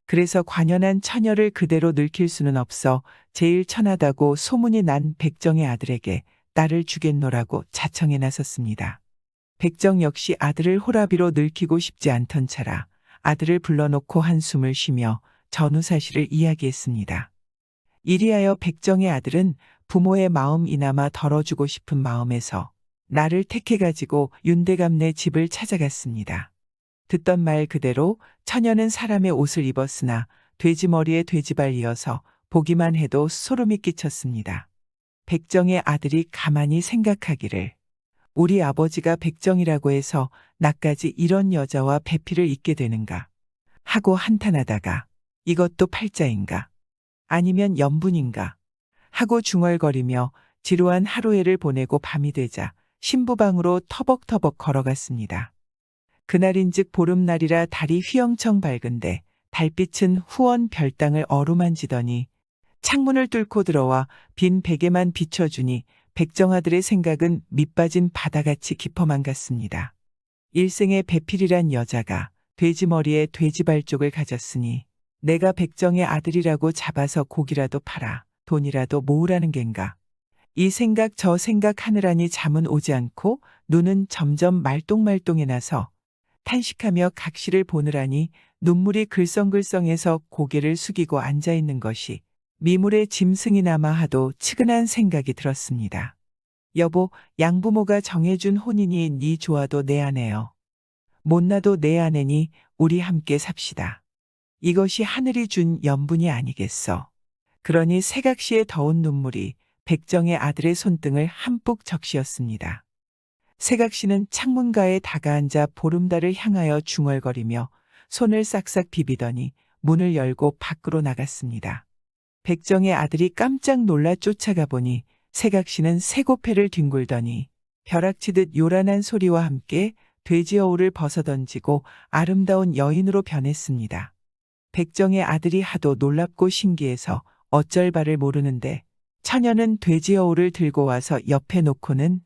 Speaker 1: 그래서 관연한 처녀를 그대로 늙힐 수는 없어 제일 천하다고 소문이 난 백정의 아들에게 딸을 주겠노라고 자청해 나섰습니다. 백정 역시 아들을 호라비로 늙히고 싶지 않던 차라 아들을 불러놓고 한숨을 쉬며 전후 사실을 이야기했습니다. 이리하여 백정의 아들은 부모의 마음 이나마 덜어주고 싶은 마음에서 나를 택해가지고 윤대감네 집을 찾아갔습니다. 듣던 말 그대로 처녀는 사람의 옷을 입었으나 돼지 머리에 돼지발 이어서 보기만 해도 소름이 끼쳤습니다. 백정의 아들이 가만히 생각하기를 우리 아버지가 백정이라고 해서 나까지 이런 여자와 배필을 잇게 되는가 하고 한탄하다가 이것도 팔자인가 아니면 연분인가 하고 중얼거리며 지루한 하루해를 보내고 밤이 되자 신부방으로 터벅터벅 걸어갔습니다. 그날인즉 보름날이라 달이 휘영청 밝은데 달빛은 후원 별당을 어루만지더니 창문을 뚫고 들어와 빈 베개만 비춰주니 백정아들의 생각은 밑빠진 바다같이 깊어만 갔습니다. 일생의 배필이란 여자가 돼지머리에 돼지발 쪽을 가졌으니 내가 백정의 아들이라고 잡아서 고기라도 팔아 돈이라도 모으라는 겐가. 이 생각 저 생각 하느라니 잠은 오지 않고 눈은 점점 말똥말똥해 나서 탄식하며 각시를 보느라니 눈물이 글썽글썽해서 고개를 숙이고 앉아있는 것이 미물의 짐승이 남아 하도 측은한 생각이 들었습니다. 여보, 양부모가 정해준 혼인이 네 좋아도 내 아내여. 못나도 내 아내니 우리 함께 삽시다. 이것이 하늘이 준 연분이 아니겠어. 그러니 새각시의 더운 눈물이 백정의 아들의 손등을 한뿍 적시었습니다. 새각시는 창문가에 다가앉아 보름달을 향하여 중얼거리며 손을 싹싹 비비더니 문을 열고 밖으로 나갔습니다. 백정의 아들이 깜짝 놀라 쫓아가 보니 새각시는 새고패를 뒹굴더니 벼락치듯 요란한 소리와 함께 돼지 어울을 벗어던지고 아름다운 여인으로 변했습니다. 백정의 아들이 하도 놀랍고 신기해서 어쩔 바를 모르는데 처녀는 돼지 어울을 들고 와서 옆에 놓고는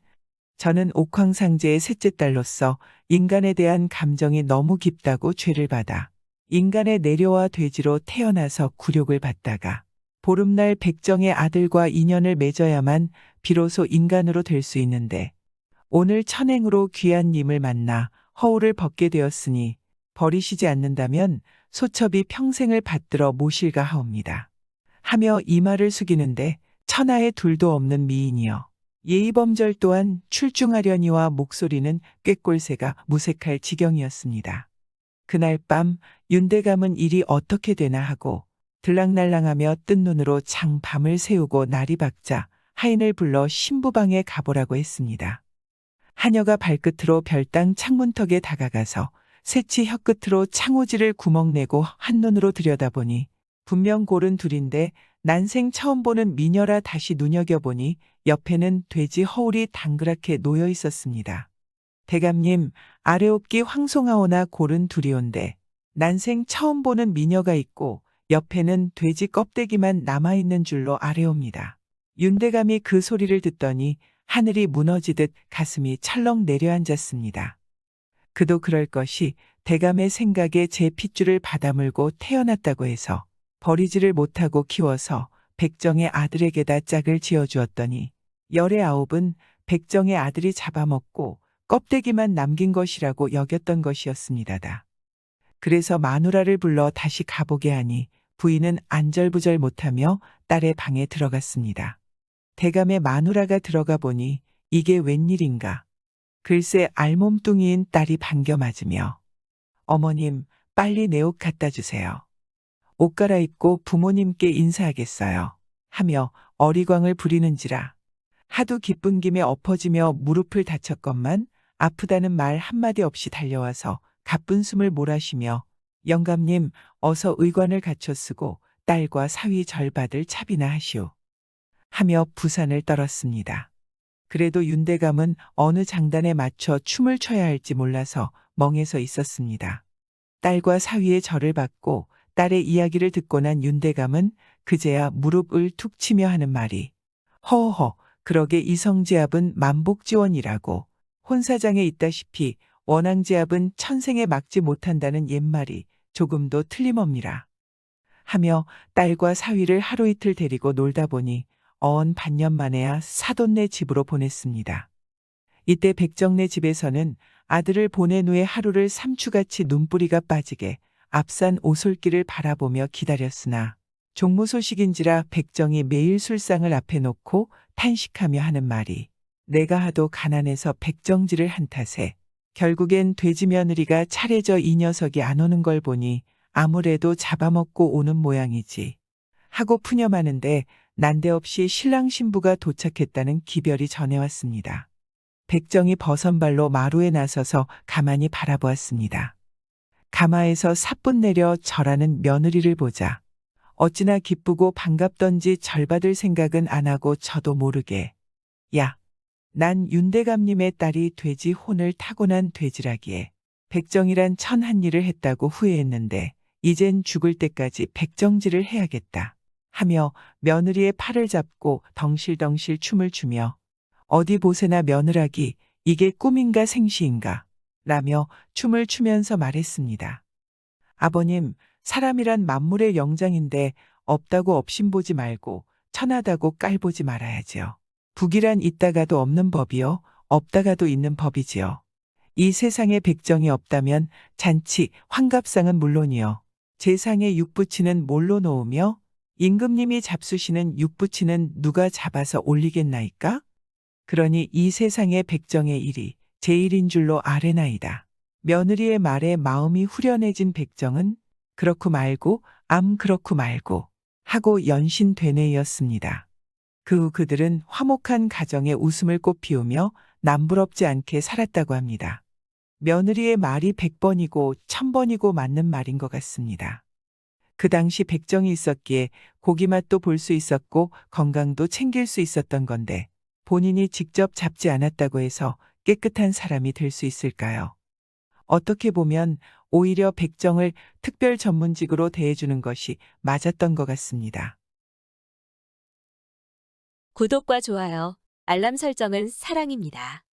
Speaker 1: 저는 옥황상제의 셋째 딸로서 인간에 대한 감정이 너무 깊다고 죄를 받아 인간에 내려와 돼지로 태어나서 굴욕을 받다가 보름날 백정의 아들과 인연을 맺어야만 비로소 인간으로 될 수 있는데 오늘 천행으로 귀한 님을 만나 허울을 벗게 되었으니 버리시지 않는다면 소첩이 평생을 받들어 모실까 하옵니다. 하며 이마를 숙이는데 천하에 둘도 없는 미인이여. 예의범절 또한 출중하려니와 목소리는 꾀꼴새가 무색할 지경이었습니다. 그날 밤 윤대감은 일이 어떻게 되나 하고 들랑날랑하며 뜬 눈으로 장밤을 새우고 날이 밝자 하인을 불러 신부방에 가보라고 했습니다. 하녀가 발끝으로 별당 창문턱에 다가가서 새치 혀끝으로 창호지를 구멍내고 한눈으로 들여다보니 분명 고른 둘인데 난생 처음 보는 미녀라 다시 눈여겨보니 옆에는 돼지 허울이 당그랗게 놓여 있었습니다. 대감님, 아래옵기 황송하오나 고른 둘이온데 난생 처음 보는 미녀가 있고 옆에는 돼지 껍데기만 남아있는 줄로 아래옵니다. 윤대감이 그 소리를 듣더니 하늘이 무너지듯 가슴이 철렁 내려앉았습니다. 그도 그럴 것이 대감의 생각에 제 핏줄을 받아물고 태어났다고 해서 버리지를 못하고 키워서 백정의 아들에게다 짝을 지어주었더니 열의 아홉은 백정의 아들이 잡아먹고 껍데기만 남긴 것이라고 여겼던 것이었습니다다. 그래서 마누라를 불러 다시 가보게 하니 부인은 안절부절 못하며 딸의 방에 들어갔습니다. 대감의 마누라가 들어가 보니 이게 웬일인가. 글쎄 알몸뚱이인 딸이 반겨 맞으며 어머님 빨리 내 옷 갖다 주세요. 옷 갈아입고 부모님께 인사하겠어요. 하며 어리광을 부리는지라 하도 기쁜 김에 엎어지며 무릎을 다쳤건만 아프다는 말 한마디 없이 달려와서 가쁜 숨을 몰아쉬며 영감님 어서 의관을 갖춰 쓰고 딸과 사위 절 받을 차비나 하시오. 하며 부산을 떨었습니다. 그래도 윤대감은 어느 장단에 맞춰 춤을 춰야 할지 몰라서 멍해서 있었습니다. 딸과 사위의 절을 받고 딸의 이야기를 듣고 난 윤대감은 그제야 무릎을 툭 치며 하는 말이 허허 그러게 이성제압은 만복지원이라고 혼사장에 있다시피 원앙제압은 천생에 막지 못한다는 옛말이 조금도 틀림없니라. 하며 딸과 사위를 하루 이틀 데리고 놀다 보니 어언 반년 만에야 사돈네 집으로 보냈습니다. 이때 백정네 집에서는 아들을 보낸 후에 하루를 삼추같이 눈뿌리가 빠지게 앞산 오솔길을 바라보며 기다렸으나 종무 소식인지라 백정이 매일 술상을 앞에 놓고 탄식하며 하는 말이 내가 하도 가난해서 백정지를 한 탓에 결국엔 돼지 며느리가 차례져 이 녀석이 안 오는 걸 보니 아무래도 잡아먹고 오는 모양이지 하고 푸념하는데 난데없이 신랑 신부가 도착했다는 기별이 전해왔습니다. 백정이 버선발로 마루에 나서서 가만히 바라보았습니다. 가마에서 사뿐 내려 절하는 며느리를 보자 어찌나 기쁘고 반갑던지 절받을 생각은 안 하고 저도 모르게 야, 난 윤대감님의 딸이 돼지 혼을 타고난 돼지라기에 백정이란 천한 일을 했다고 후회했는데 이젠 죽을 때까지 백정질을 해야겠다 하며 며느리의 팔을 잡고 덩실덩실 춤을 추며 어디 보세나 며느라기 이게 꿈인가 생시인가 라며 춤을 추면서 말했습니다. 아버님, 사람이란 만물의 영장인데 없다고 업신보지 말고 천하다고 깔보지 말아야지요. 북이란 있다가도 없는 법이요. 없다가도 있는 법이지요. 이 세상에 백정이 없다면 잔치, 환갑상은 물론이요. 제상에 육부치는 뭘로 놓으며 임금님이 잡수시는 육부치는 누가 잡아서 올리겠나이까? 그러니 이 세상의 백정의 일이 제 일인 줄로 아뢰나이다. 며느리의 말에 마음이 후련해진 백정은 그렇고 말고 그렇고 말고 하고 연신되뇌이었습니다. 그 후 그들은 화목한 가정에 웃음을 꽃피우며 남부럽지 않게 살았다고 합니다. 며느리의 말이 100번이고 1000번이고 맞는 말인 것 같습니다. 그 당시 백정이 있었기에 고기 맛도 볼 수 있었고 건강도 챙길 수 있었던 건데 본인이 직접 잡지 않았다고 해서 깨끗한 사람이 될 수 있을까요? 어떻게 보면 오히려 백정을 특별 전문직으로 대해주는 것이 맞았던 것 같습니다.
Speaker 2: 구독과 좋아요, 알람 설정은 사랑입니다.